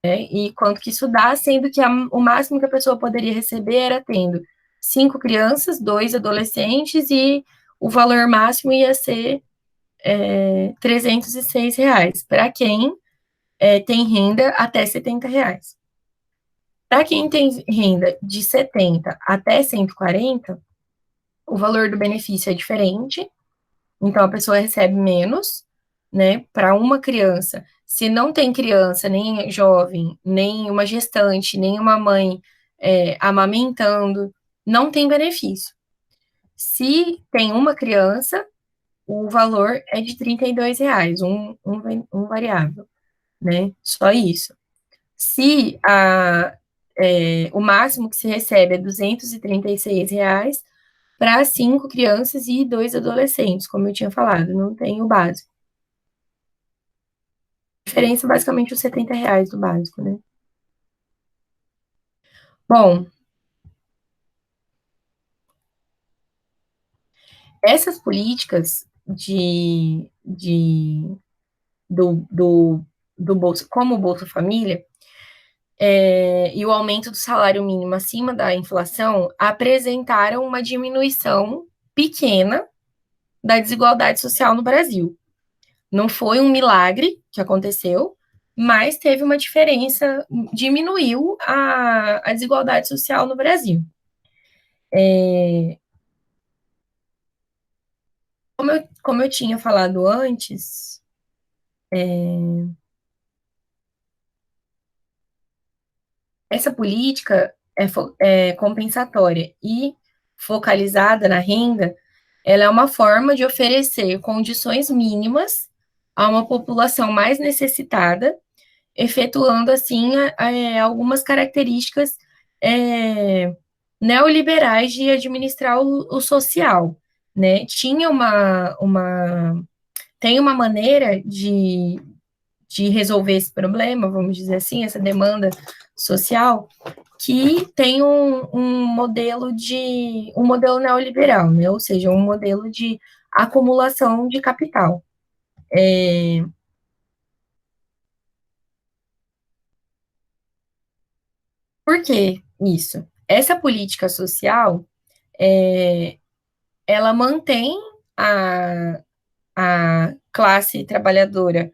Né? E quanto que isso dá, sendo que o máximo que a pessoa poderia receber era tendo 5 crianças, 2 adolescentes, e o valor máximo ia ser R$ 306, para quem tem renda até R$ 70. Para quem tem renda de 70 até 140, o valor do benefício é diferente, então a pessoa recebe menos, né? Para uma criança, se não tem criança, nem jovem, nem uma gestante, nem uma mãe amamentando, não tem benefício. Se tem uma criança, o valor é de R$ 32, um variável, né? Só isso. Se o máximo que se recebe é R$ 236 para 5 crianças e 2 adolescentes, como eu tinha falado, não tem o básico. A diferença é basicamente os R$ 70 do básico, né? Bom, essas políticas do Bolsa, como o Bolsa Família, e o aumento do salário mínimo acima da inflação apresentaram uma diminuição pequena da desigualdade social no Brasil. Não foi um milagre que aconteceu, mas teve uma diferença, diminuiu a desigualdade social no Brasil. Como eu tinha falado antes, essa política é compensatória e focalizada na renda, ela é uma forma de oferecer condições mínimas a uma população mais necessitada, efetuando, assim, algumas características é, neoliberais de administrar o social, né? Tem uma maneira de resolver esse problema, vamos dizer assim, essa demanda social, que tem um modelo neoliberal, né? Ou seja, um modelo de acumulação de capital. Por que isso? Essa política social, ela mantém a, a classe trabalhadora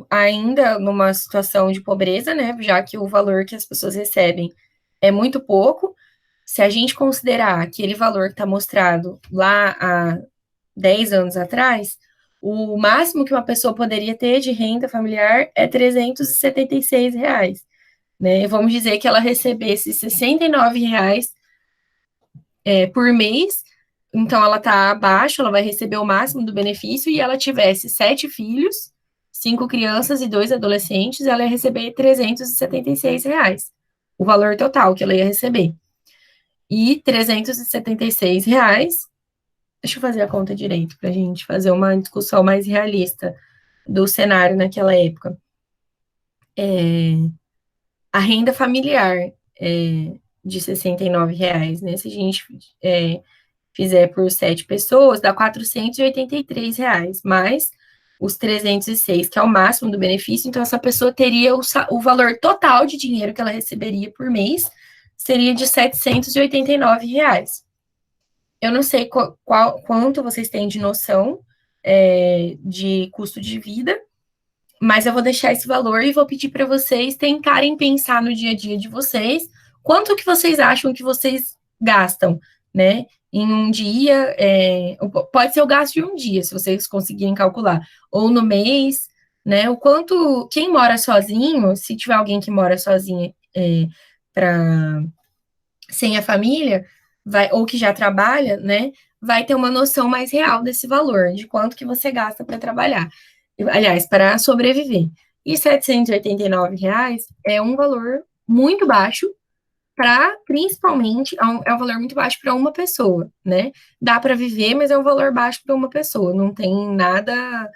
ainda numa situação de pobreza, né? Já que o valor que as pessoas recebem é muito pouco. Se a gente considerar aquele valor que está mostrado lá há 10 anos atrás, o máximo que uma pessoa poderia ter de renda familiar é R$ 376, né? Vamos dizer que ela recebesse R$ 69 por mês, então ela está abaixo, ela vai receber o máximo do benefício, e ela tivesse 7 filhos, 5 crianças e 2 adolescentes, ela ia receber R$ 376, o valor total que ela ia receber. E R$ 376, deixa eu fazer a conta direito, para a gente fazer uma discussão mais realista do cenário naquela época. A renda familiar de R$ 69, né? Se a gente fizer por 7 pessoas, dá R$ 483, mais os 306, que é o máximo do benefício. Então, essa pessoa teria o valor total de dinheiro que ela receberia por mês, seria de R$ 789. Eu não sei quanto vocês têm de noção de custo de vida, mas eu vou deixar esse valor e vou pedir para vocês tentarem pensar no dia a dia de vocês, quanto que vocês acham que vocês gastam, né? Em um dia, pode ser o gasto de um dia, se vocês conseguirem calcular, ou no mês, né? O quanto, quem mora sozinho, se tiver alguém que mora sozinho para sem a família, ou que já trabalha, né? Vai ter uma noção mais real desse valor, de quanto que você gasta para trabalhar. Aliás, para sobreviver. E R$ 789 é um valor muito baixo para, principalmente, é um valor muito baixo para uma pessoa, né? Dá para viver, mas é um valor baixo para uma pessoa. Não tem nada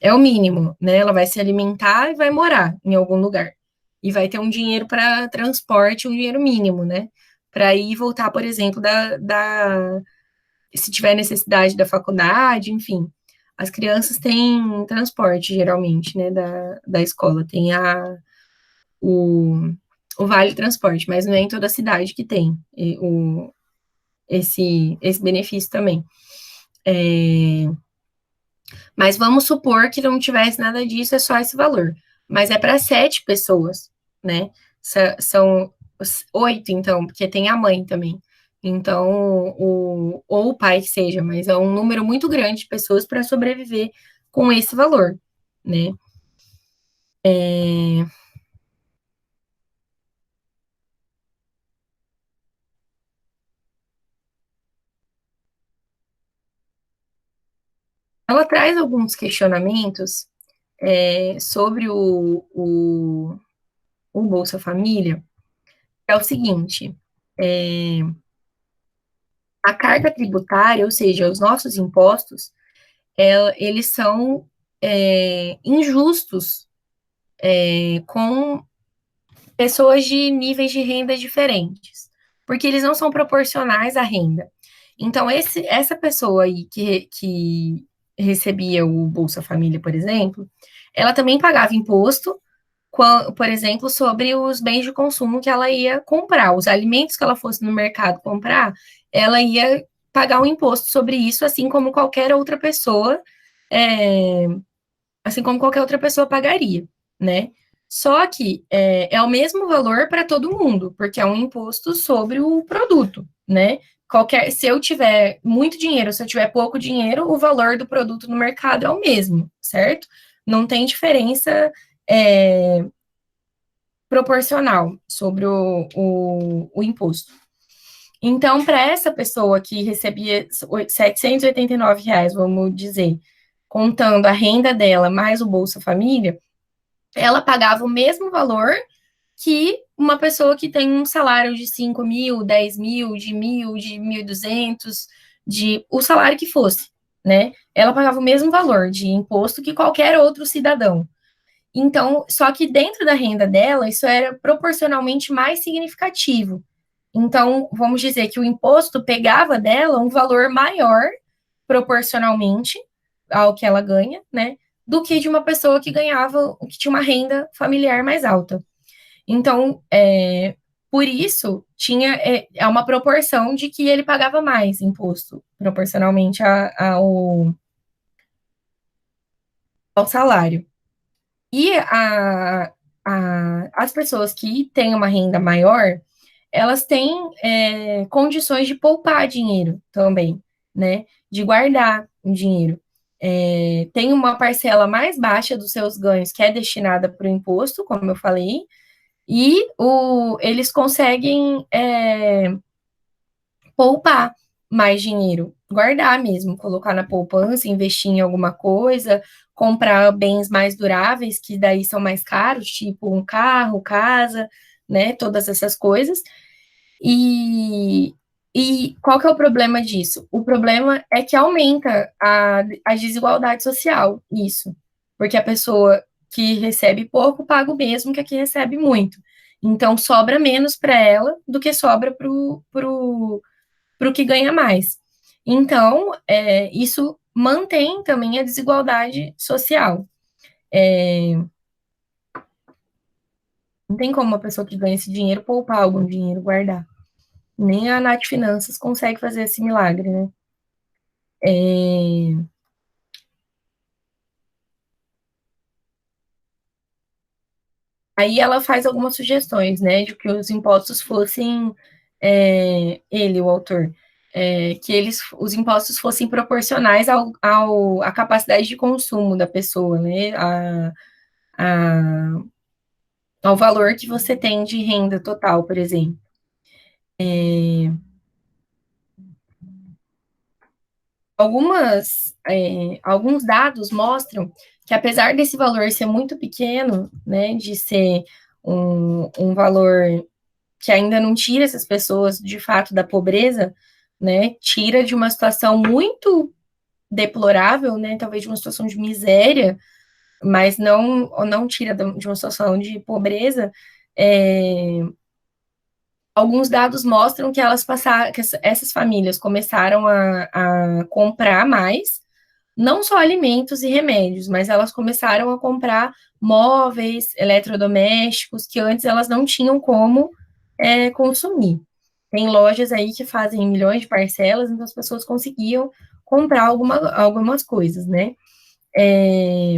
é o mínimo, né? Ela vai se alimentar e vai morar em algum lugar. E vai ter um dinheiro para transporte, um dinheiro mínimo, né? Para ir e voltar, por exemplo, se tiver necessidade da faculdade, enfim. As crianças têm transporte, geralmente, né, da escola. Tem o, o Vale Transporte, mas não é em toda a cidade que tem esse benefício também. Mas vamos supor que não tivesse nada disso, é só esse valor. Mas é para 7 pessoas, né? São 8, então, porque tem a mãe também. Então, ou o pai que seja, mas é um número muito grande de pessoas para sobreviver com esse valor, né? Ela traz alguns questionamentos sobre o Bolsa Família. É o seguinte: é, a carga tributária, ou seja, os nossos impostos, eles são injustos com pessoas de níveis de renda diferentes, porque eles não são proporcionais à renda. Então, essa pessoa aí que recebia o Bolsa Família, por exemplo, ela também pagava imposto, por exemplo, sobre os bens de consumo que ela ia comprar, os alimentos que ela fosse no mercado comprar, ela ia pagar um imposto sobre isso, é, assim como qualquer outra pessoa pagaria, né? Só que é o mesmo valor para todo mundo, porque é um imposto sobre o produto, né? Se eu tiver muito dinheiro, se eu tiver pouco dinheiro, o valor do produto no mercado é o mesmo, certo? Não tem diferença proporcional sobre o imposto. Então, para essa pessoa que recebia R$ 789, vamos dizer, contando a renda dela mais o Bolsa Família, ela pagava o mesmo valor que uma pessoa que tem um salário de 5 mil, 10 mil, de 1.000, de 1.200, de o salário que fosse, né? Ela pagava o mesmo valor de imposto que qualquer outro cidadão. Então, só que dentro da renda dela, isso era proporcionalmente mais significativo. Então, vamos dizer que o imposto pegava dela um valor maior, proporcionalmente ao que ela ganha, né? Do que de uma pessoa que tinha uma renda familiar mais alta. Então, por isso, tinha uma proporção de que ele pagava mais imposto, proporcionalmente ao salário. E as pessoas que têm uma renda maior, elas têm condições de poupar dinheiro também, né? De guardar o dinheiro. Tem uma parcela mais baixa dos seus ganhos que é destinada para o imposto, como eu falei, e eles conseguem poupar mais dinheiro, guardar mesmo, colocar na poupança, investir em alguma coisa, comprar bens mais duráveis, que daí são mais caros, tipo um carro, casa, né? Todas essas coisas. E, e qual que é o problema disso? O problema é que aumenta a desigualdade social, isso. Porque a pessoa que recebe pouco paga o mesmo que a que recebe muito. Então, sobra menos para ela do que sobra para o que ganha mais. Então, isso mantém também a desigualdade social. Não tem como uma pessoa que ganha esse dinheiro poupar algum dinheiro, guardar. Nem a Nath Finanças consegue fazer esse milagre, né? Aí ela faz algumas sugestões, né, de que os impostos fossem, ele, o autor, que os impostos fossem proporcionais à capacidade de consumo da pessoa, né, a, ao valor que você tem de renda total, por exemplo. Alguns dados mostram que, apesar desse valor ser muito pequeno, né, de ser um valor que ainda não tira essas pessoas de fato da pobreza, né, tira de uma situação muito deplorável, né, talvez de uma situação de miséria, mas não tira de uma situação de pobreza, alguns dados mostram que elas passaram, que essas famílias começaram a comprar mais, não só alimentos e remédios, mas elas começaram a comprar móveis, eletrodomésticos, que antes elas não tinham como consumir. Tem lojas aí que fazem milhões de parcelas, então as pessoas conseguiam comprar algumas coisas, né? É,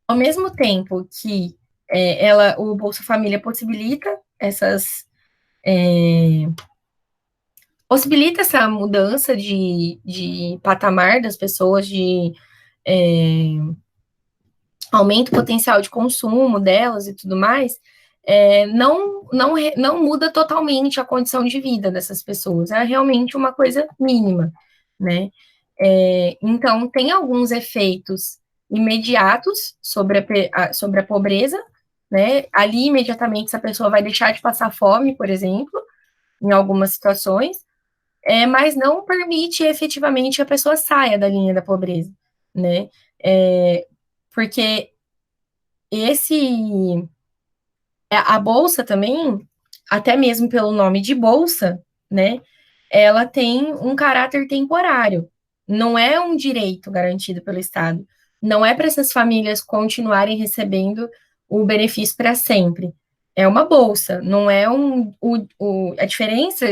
ao mesmo tempo que o Bolsa Família possibilita essa mudança de patamar das pessoas, de é, aumento potencial de consumo delas e tudo mais, não muda totalmente a condição de vida dessas pessoas, é realmente uma coisa mínima, né? Então, tem alguns efeitos imediatos sobre a pobreza, né? Ali, imediatamente, essa pessoa vai deixar de passar fome, por exemplo, em algumas situações, mas não permite efetivamente que a pessoa saia da linha da pobreza, né? Porque esse a bolsa também, até mesmo pelo nome de bolsa, né? Ela tem um caráter temporário. Não é um direito garantido pelo Estado. Não é para essas famílias continuarem recebendo o benefício para sempre. É uma bolsa, não é a diferença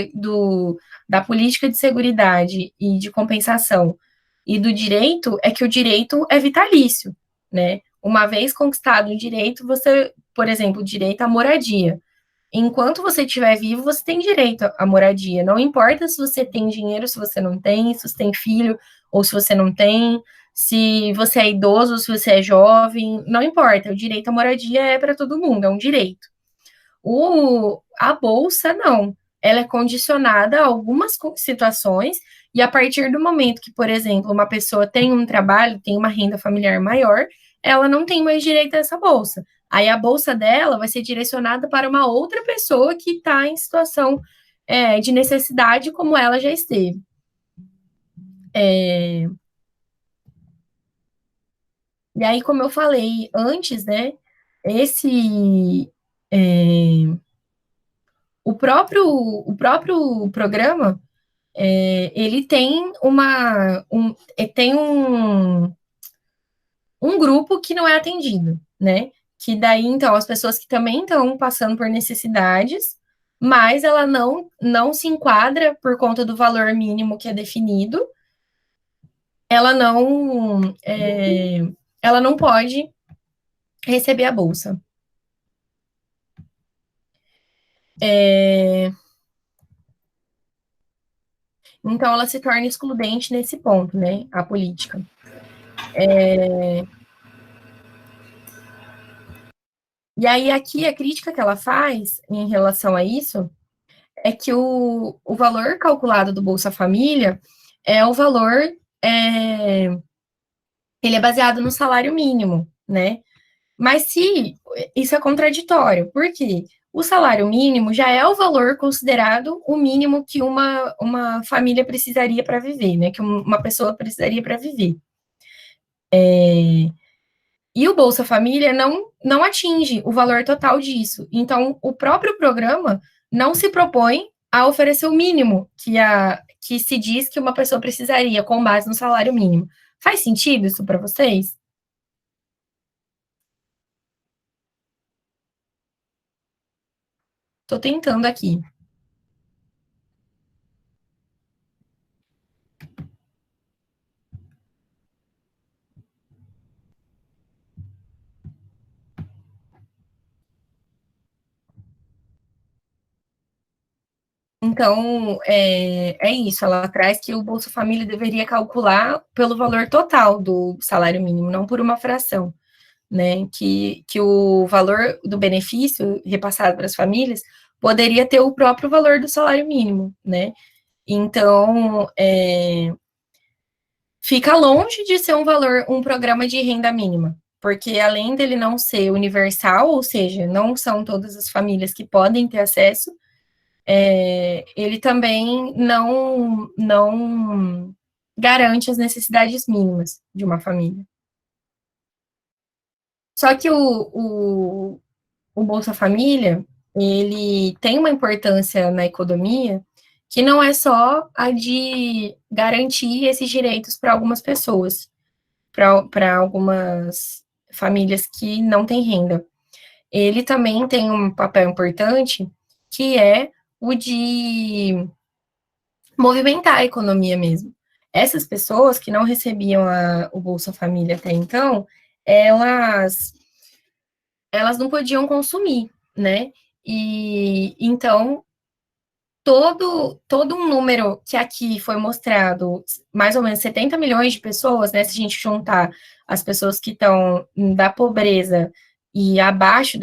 da política de seguridade e de compensação e do direito é que o direito é vitalício, né? Uma vez conquistado o direito, você, por exemplo, o direito à moradia. Enquanto você estiver vivo, você tem direito à moradia. Não importa se você tem dinheiro, se você não tem, se você tem filho ou se você não tem, se você é idoso ou se você é jovem, não importa. O direito à moradia é para todo mundo, é um direito. A bolsa, não. Ela é condicionada a algumas situações, e a partir do momento que, por exemplo, uma pessoa tem um trabalho, tem uma renda familiar maior, ela não tem mais direito a essa bolsa. Aí a bolsa dela vai ser direcionada para uma outra pessoa que está em situação de necessidade, como ela já esteve. E aí, como eu falei antes, né, esse o próprio programa ele tem um grupo que não é atendido, né? Que daí, então, as pessoas que também estão passando por necessidades, mas ela não se enquadra por conta do valor mínimo que é definido, ela não, ela não pode receber a bolsa. Então, ela se torna excludente nesse ponto, né? A política. E aí, aqui, a crítica que ela faz em relação a isso é que o valor calculado do Bolsa Família é o valor, ele é baseado no salário mínimo, né? Mas se isso é contraditório, porque o salário mínimo já é o valor considerado o mínimo que uma família precisaria para viver, né? Que uma pessoa precisaria para viver. E o Bolsa Família não atinge o valor total disso. Então, o próprio programa não se propõe a oferecer o mínimo que se diz que uma pessoa precisaria com base no salário mínimo. Faz sentido isso para vocês? Estou tentando aqui. Então, é isso. Ela traz que o Bolsa Família deveria calcular pelo valor total do salário mínimo, não por uma fração, né? Que o valor do benefício repassado para as famílias poderia ter o próprio valor do salário mínimo, né? Então, fica longe de ser um programa de renda mínima, porque além dele não ser universal, ou seja, não são todas as famílias que podem ter acesso, ele também não garante as necessidades mínimas de uma família. Só que o Bolsa Família, ele tem uma importância na economia que não é só a de garantir esses direitos para algumas pessoas, para algumas famílias que não têm renda. Ele também tem um papel importante, que é o de movimentar a economia mesmo. Essas pessoas que não recebiam o Bolsa Família até então, elas, elas não podiam consumir, né? E então todo um número que aqui foi mostrado, mais ou menos 70 milhões de pessoas, né? Se a gente juntar as pessoas que estão da pobreza e abaixo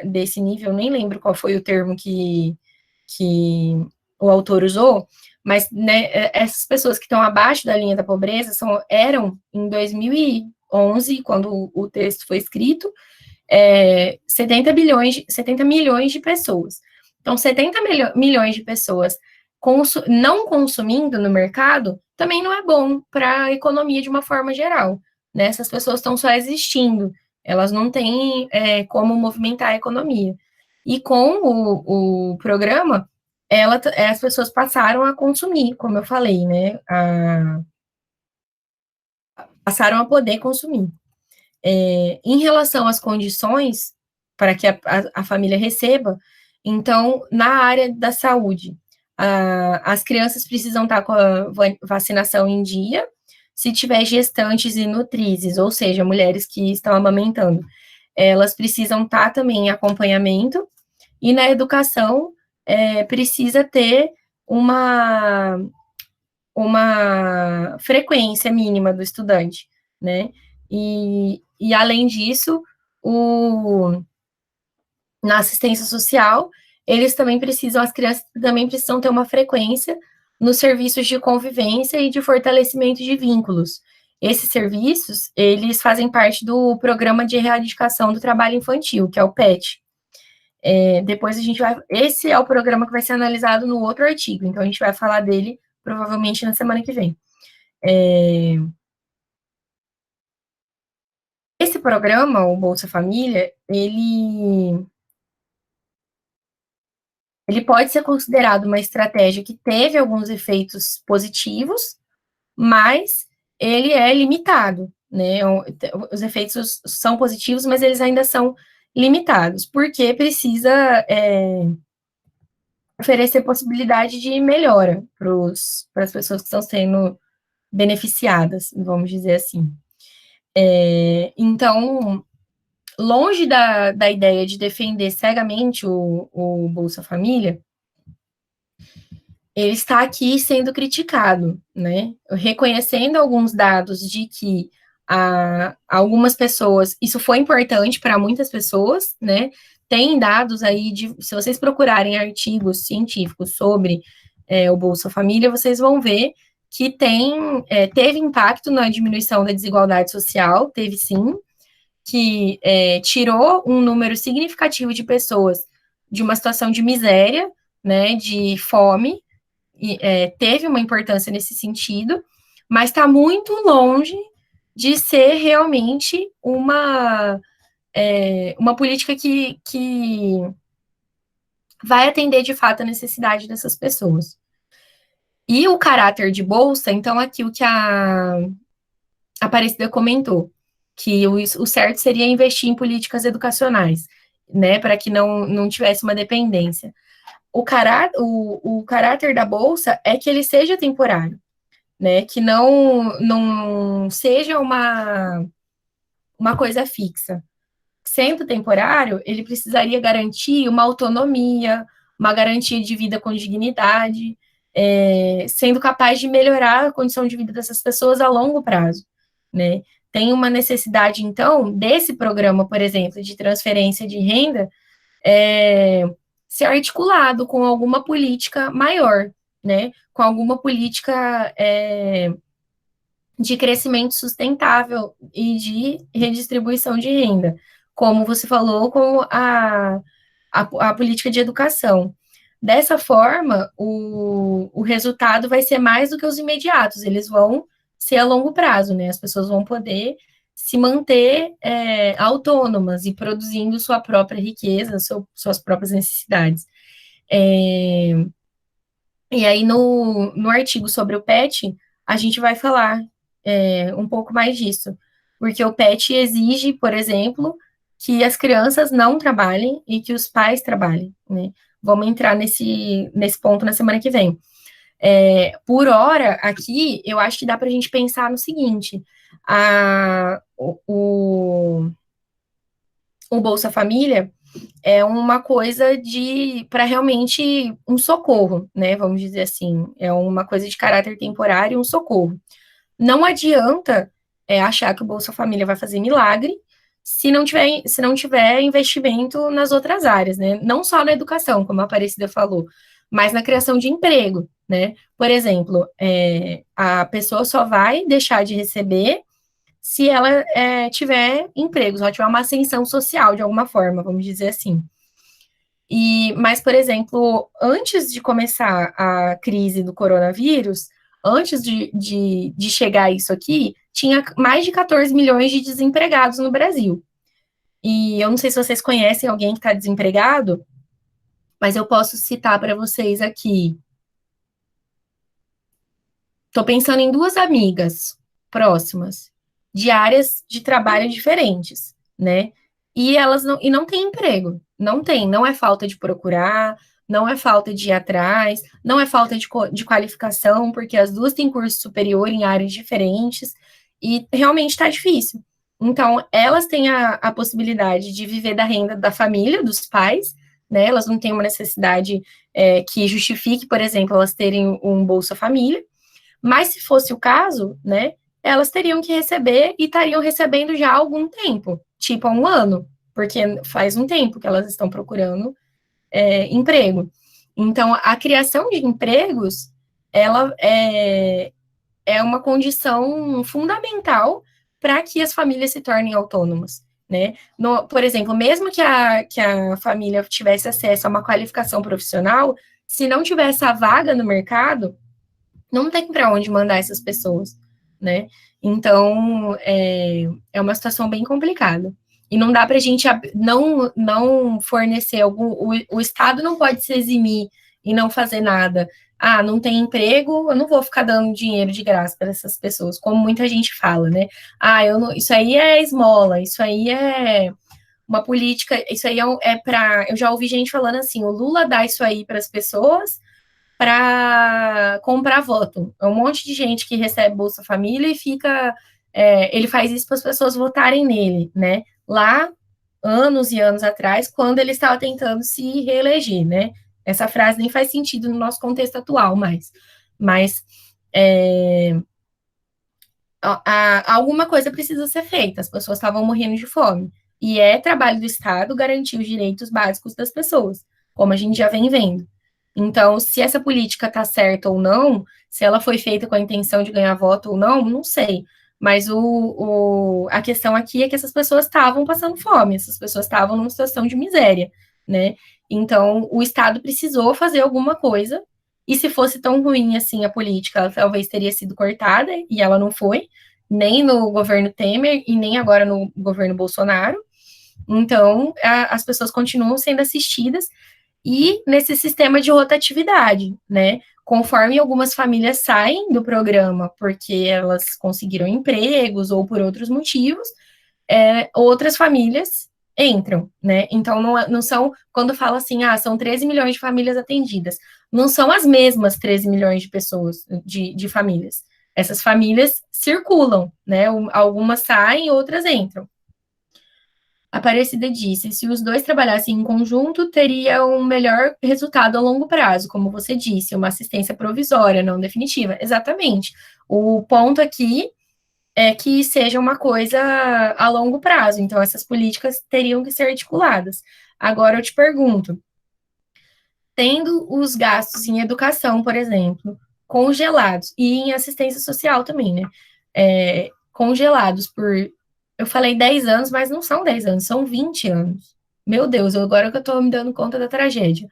desse nível, nem lembro qual foi o termo que o autor usou, mas né, essas pessoas que estão abaixo da linha da pobreza eram, em 2011, quando o texto foi escrito, 70 milhões de pessoas. Então, 70 milhões de pessoas não consumindo no mercado também não é bom para a economia de uma forma geral. Né? Essas pessoas estão só existindo, elas não têm como movimentar a economia. E com o programa, as pessoas passaram a consumir, como eu falei, né? Passaram a poder consumir. Em relação às condições para que a família receba, então, na área da saúde, as crianças precisam estar com a vacinação em dia, se tiver gestantes e nutrizes, ou seja, mulheres que estão amamentando, elas precisam estar também em acompanhamento, e na educação, precisa ter uma frequência mínima do estudante, né? E além disso, na assistência social, as crianças também precisam ter uma frequência nos serviços de convivência e de fortalecimento de vínculos. Esses serviços, eles fazem parte do Programa de Erradicação do Trabalho Infantil, que é o PET. Depois esse é o programa que vai ser analisado no outro artigo, então a gente vai falar dele provavelmente na semana que vem. Esse programa, o Bolsa Família, ele pode ser considerado uma estratégia que teve alguns efeitos positivos, mas ele é limitado, né? Os efeitos são positivos, mas eles ainda são limitados, porque precisa oferecer possibilidade de melhora para as pessoas que estão sendo beneficiadas, vamos dizer assim. Então, longe da ideia de defender cegamente o Bolsa Família, ele está aqui sendo criticado, né? Reconhecendo alguns dados de que algumas pessoas, isso foi importante para muitas pessoas, né? Tem dados aí se vocês procurarem artigos científicos sobre o Bolsa Família, vocês vão ver que teve impacto na diminuição da desigualdade social, teve sim, que tirou um número significativo de pessoas de uma situação de miséria, né, de fome, teve uma importância nesse sentido, mas está muito longe de ser realmente uma política que vai atender de fato a necessidade dessas pessoas. E o caráter de bolsa, então, aqui o que a Aparecida comentou, que o certo seria investir em políticas educacionais, né, para que não tivesse uma dependência. O caráter da bolsa é que ele seja temporário, né, que não seja uma coisa fixa. Sendo temporário, ele precisaria garantir uma autonomia, uma garantia de vida com dignidade, sendo capaz de melhorar a condição de vida dessas pessoas a longo prazo, né? Tem uma necessidade, então, desse programa, por exemplo, de transferência de renda, ser articulado com alguma política maior, né? Com alguma política de crescimento sustentável e de redistribuição de renda, como você falou, com a política de educação. Dessa forma, o resultado vai ser mais do que os imediatos, eles vão ser a longo prazo, né? As pessoas vão poder se manter autônomas e produzindo sua própria riqueza, suas próprias necessidades. É, e aí, no artigo sobre o PET, a gente vai falar um pouco mais disso, porque o PET exige, por exemplo, que as crianças não trabalhem e que os pais trabalhem, né? Vamos entrar nesse ponto na semana que vem. Por hora, aqui, eu acho que dá para a gente pensar no seguinte: o Bolsa Família é uma coisa para realmente um socorro, né? Vamos dizer assim, é uma coisa de caráter temporário, um socorro. Não adianta achar que o Bolsa Família vai fazer milagre se não tiver investimento nas outras áreas, né? Não só na educação, como a Aparecida falou, mas na criação de emprego, né? Por exemplo, a pessoa só vai deixar de receber se ela tiver empregos, ela tiver uma ascensão social de alguma forma, vamos dizer assim. Mas, por exemplo, antes de começar a crise do coronavírus, antes de chegar isso aqui, tinha mais de 14 milhões de desempregados no Brasil. E eu não sei se vocês conhecem alguém que está desempregado, mas eu posso citar para vocês aqui. Estou pensando em duas amigas próximas, de áreas de trabalho diferentes, né? E elas não têm emprego, não é falta de procurar, não é falta de ir atrás, não é falta de qualificação, porque as duas têm curso superior em áreas diferentes, e realmente está difícil. Então, elas têm a possibilidade de viver da renda da família, dos pais, né? Elas não têm uma necessidade que justifique, por exemplo, elas terem um Bolsa Família, mas se fosse o caso, né, elas teriam que receber e estariam recebendo já há algum tempo, tipo há um ano, porque faz um tempo que elas estão procurando emprego. Então, a criação de empregos, ela é uma condição fundamental para que as famílias se tornem autônomas, né? Por exemplo, mesmo que a família tivesse acesso a uma qualificação profissional, se não tivesse a vaga no mercado, não tem para onde mandar essas pessoas, né? Então, é uma situação bem complicada. E não dá para a gente não fornecer o Estado não pode se eximir e não fazer nada. Ah, não tem emprego, eu não vou ficar dando dinheiro de graça para essas pessoas, como muita gente fala, né? Ah, isso aí é esmola, isso aí é uma política, isso aí para. Eu já ouvi gente falando assim: o Lula dá isso aí para as pessoas para comprar voto. É um monte de gente que recebe Bolsa Família e fica. Ele faz isso para as pessoas votarem nele, né? Lá, anos e anos atrás, quando ele estava tentando se reeleger, né? Essa frase nem faz sentido no nosso contexto atual mais. Mas alguma coisa precisa ser feita. As pessoas estavam morrendo de fome. E é trabalho do Estado garantir os direitos básicos das pessoas, como a gente já vem vendo. Então, se essa política está certa ou não, se ela foi feita com a intenção de ganhar voto ou não sei. Mas a questão aqui é que essas pessoas estavam passando fome, essas pessoas estavam numa situação de miséria, né? Então, o Estado precisou fazer alguma coisa, e se fosse tão ruim assim a política, ela talvez teria sido cortada, e ela não foi, nem no governo Temer e nem agora no governo Bolsonaro. Então, as pessoas continuam sendo assistidas e nesse sistema de rotatividade, né? Conforme algumas famílias saem do programa porque elas conseguiram empregos ou por outros motivos, outras famílias entram, né? Então, não são, quando fala assim, são 13 milhões de famílias atendidas, não são as mesmas 13 milhões de pessoas, de famílias. Essas famílias circulam, né? Algumas saem, outras entram. Aparecida disse: se os dois trabalhassem em conjunto, teria um melhor resultado a longo prazo, como você disse, uma assistência provisória, não definitiva. Exatamente. O ponto aqui é que seja uma coisa a longo prazo, então essas políticas teriam que ser articuladas. Agora eu te pergunto: tendo os gastos em educação, por exemplo, congelados, e em assistência social também, né? Congelados por, eu falei 10 anos, mas não são 10 anos, são 20 anos. Meu Deus, agora que eu tô me dando conta da tragédia.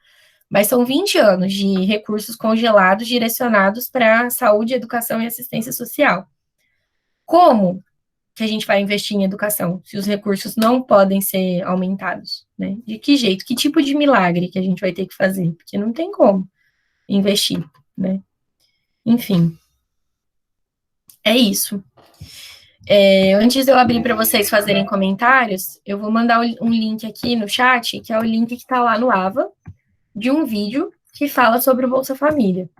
mas são 20 anos de recursos congelados direcionados para saúde, educação e assistência social. Como que a gente vai investir em educação se os recursos não podem ser aumentados, né? De que jeito? Que tipo de milagre que a gente vai ter que fazer? Porque não tem como investir, né? Enfim, é isso. Antes de eu abrir para vocês fazerem comentários, eu vou mandar um link aqui no chat, que é o link que está lá no AVA, de um vídeo que fala sobre o Bolsa Família.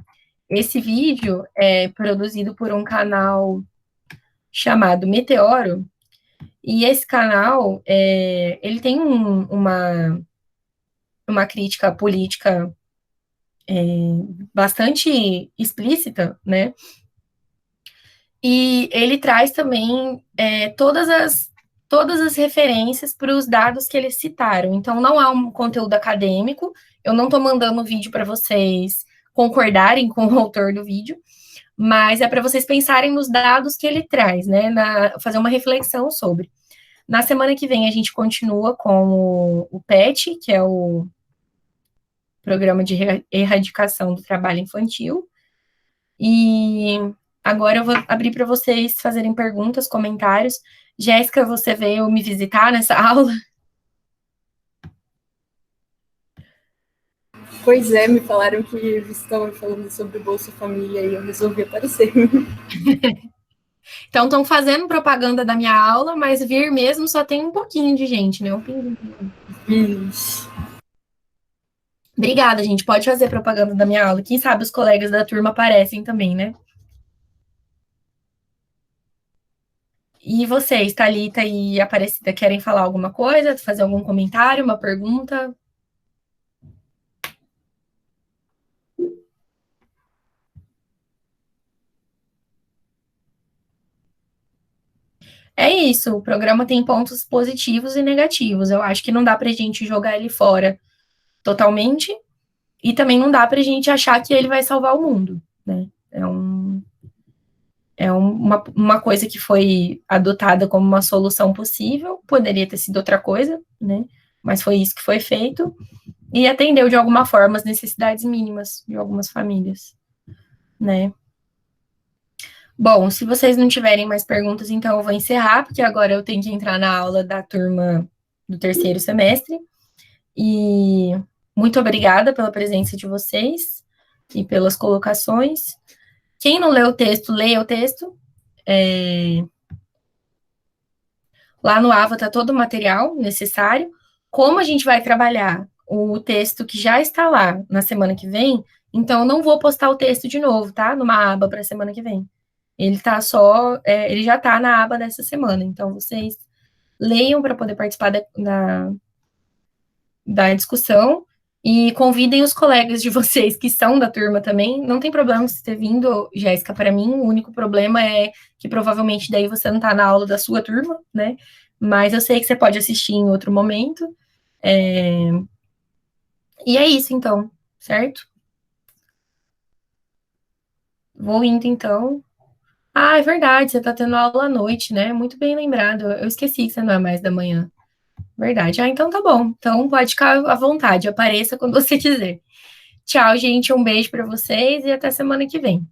Esse vídeo é produzido por um canal chamado Meteoro, e esse canal, ele tem uma crítica política bastante explícita, né? E ele traz também todas as referências para os dados que eles citaram. Então, não é um conteúdo acadêmico, eu não estou mandando o vídeo para vocês concordarem com o autor do vídeo, mas é para vocês pensarem nos dados que ele traz, né? Fazer uma reflexão sobre. Na semana que vem, a gente continua com o PET, que é o Programa de Erradicação do Trabalho Infantil. E agora eu vou abrir para vocês fazerem perguntas, comentários. Jéssica, você veio me visitar nessa aula? Pois é, me falaram que estavam falando sobre o Bolsa Família e eu resolvi aparecer. Então, estão fazendo propaganda da minha aula, mas vir mesmo só tem um pouquinho de gente, né? Obrigada, gente. Pode fazer propaganda da minha aula. Quem sabe os colegas da turma aparecem também, né? E vocês, Thalita e Aparecida, querem falar alguma coisa? Fazer algum comentário, uma pergunta? É isso, o programa tem pontos positivos e negativos. Eu acho que não dá pra gente jogar ele fora totalmente, e também não dá pra gente achar que ele vai salvar o mundo, né? É uma coisa que foi adotada como uma solução possível, poderia ter sido outra coisa, né? Mas foi isso que foi feito, e atendeu de alguma forma as necessidades mínimas de algumas famílias, né? Bom, se vocês não tiverem mais perguntas, então eu vou encerrar, porque agora eu tenho que entrar na aula da turma do terceiro semestre. E muito obrigada pela presença de vocês e pelas colocações. Quem não leu o texto, leia o texto. Lá no AVA está todo o material necessário. Como a gente vai trabalhar o texto que já está lá na semana que vem, então eu não vou postar o texto de novo, tá? Numa aba para a semana que vem. Ele tá ele já está na aba dessa semana. Então vocês leiam para poder participar da discussão e convidem os colegas de vocês que são da turma também. Não tem problema você ter vindo, Jéssica, para mim. O único problema é que provavelmente daí você não está na aula da sua turma, né? Mas eu sei que você pode assistir em outro momento. E é isso, então, certo? Vou indo, então. Ah, é verdade, você está tendo aula à noite, né? Muito bem lembrado. Eu esqueci que você não é mais da manhã. Verdade. Ah, então tá bom. Então pode ficar à vontade, apareça quando você quiser. Tchau, gente. Um beijo para vocês e até semana que vem.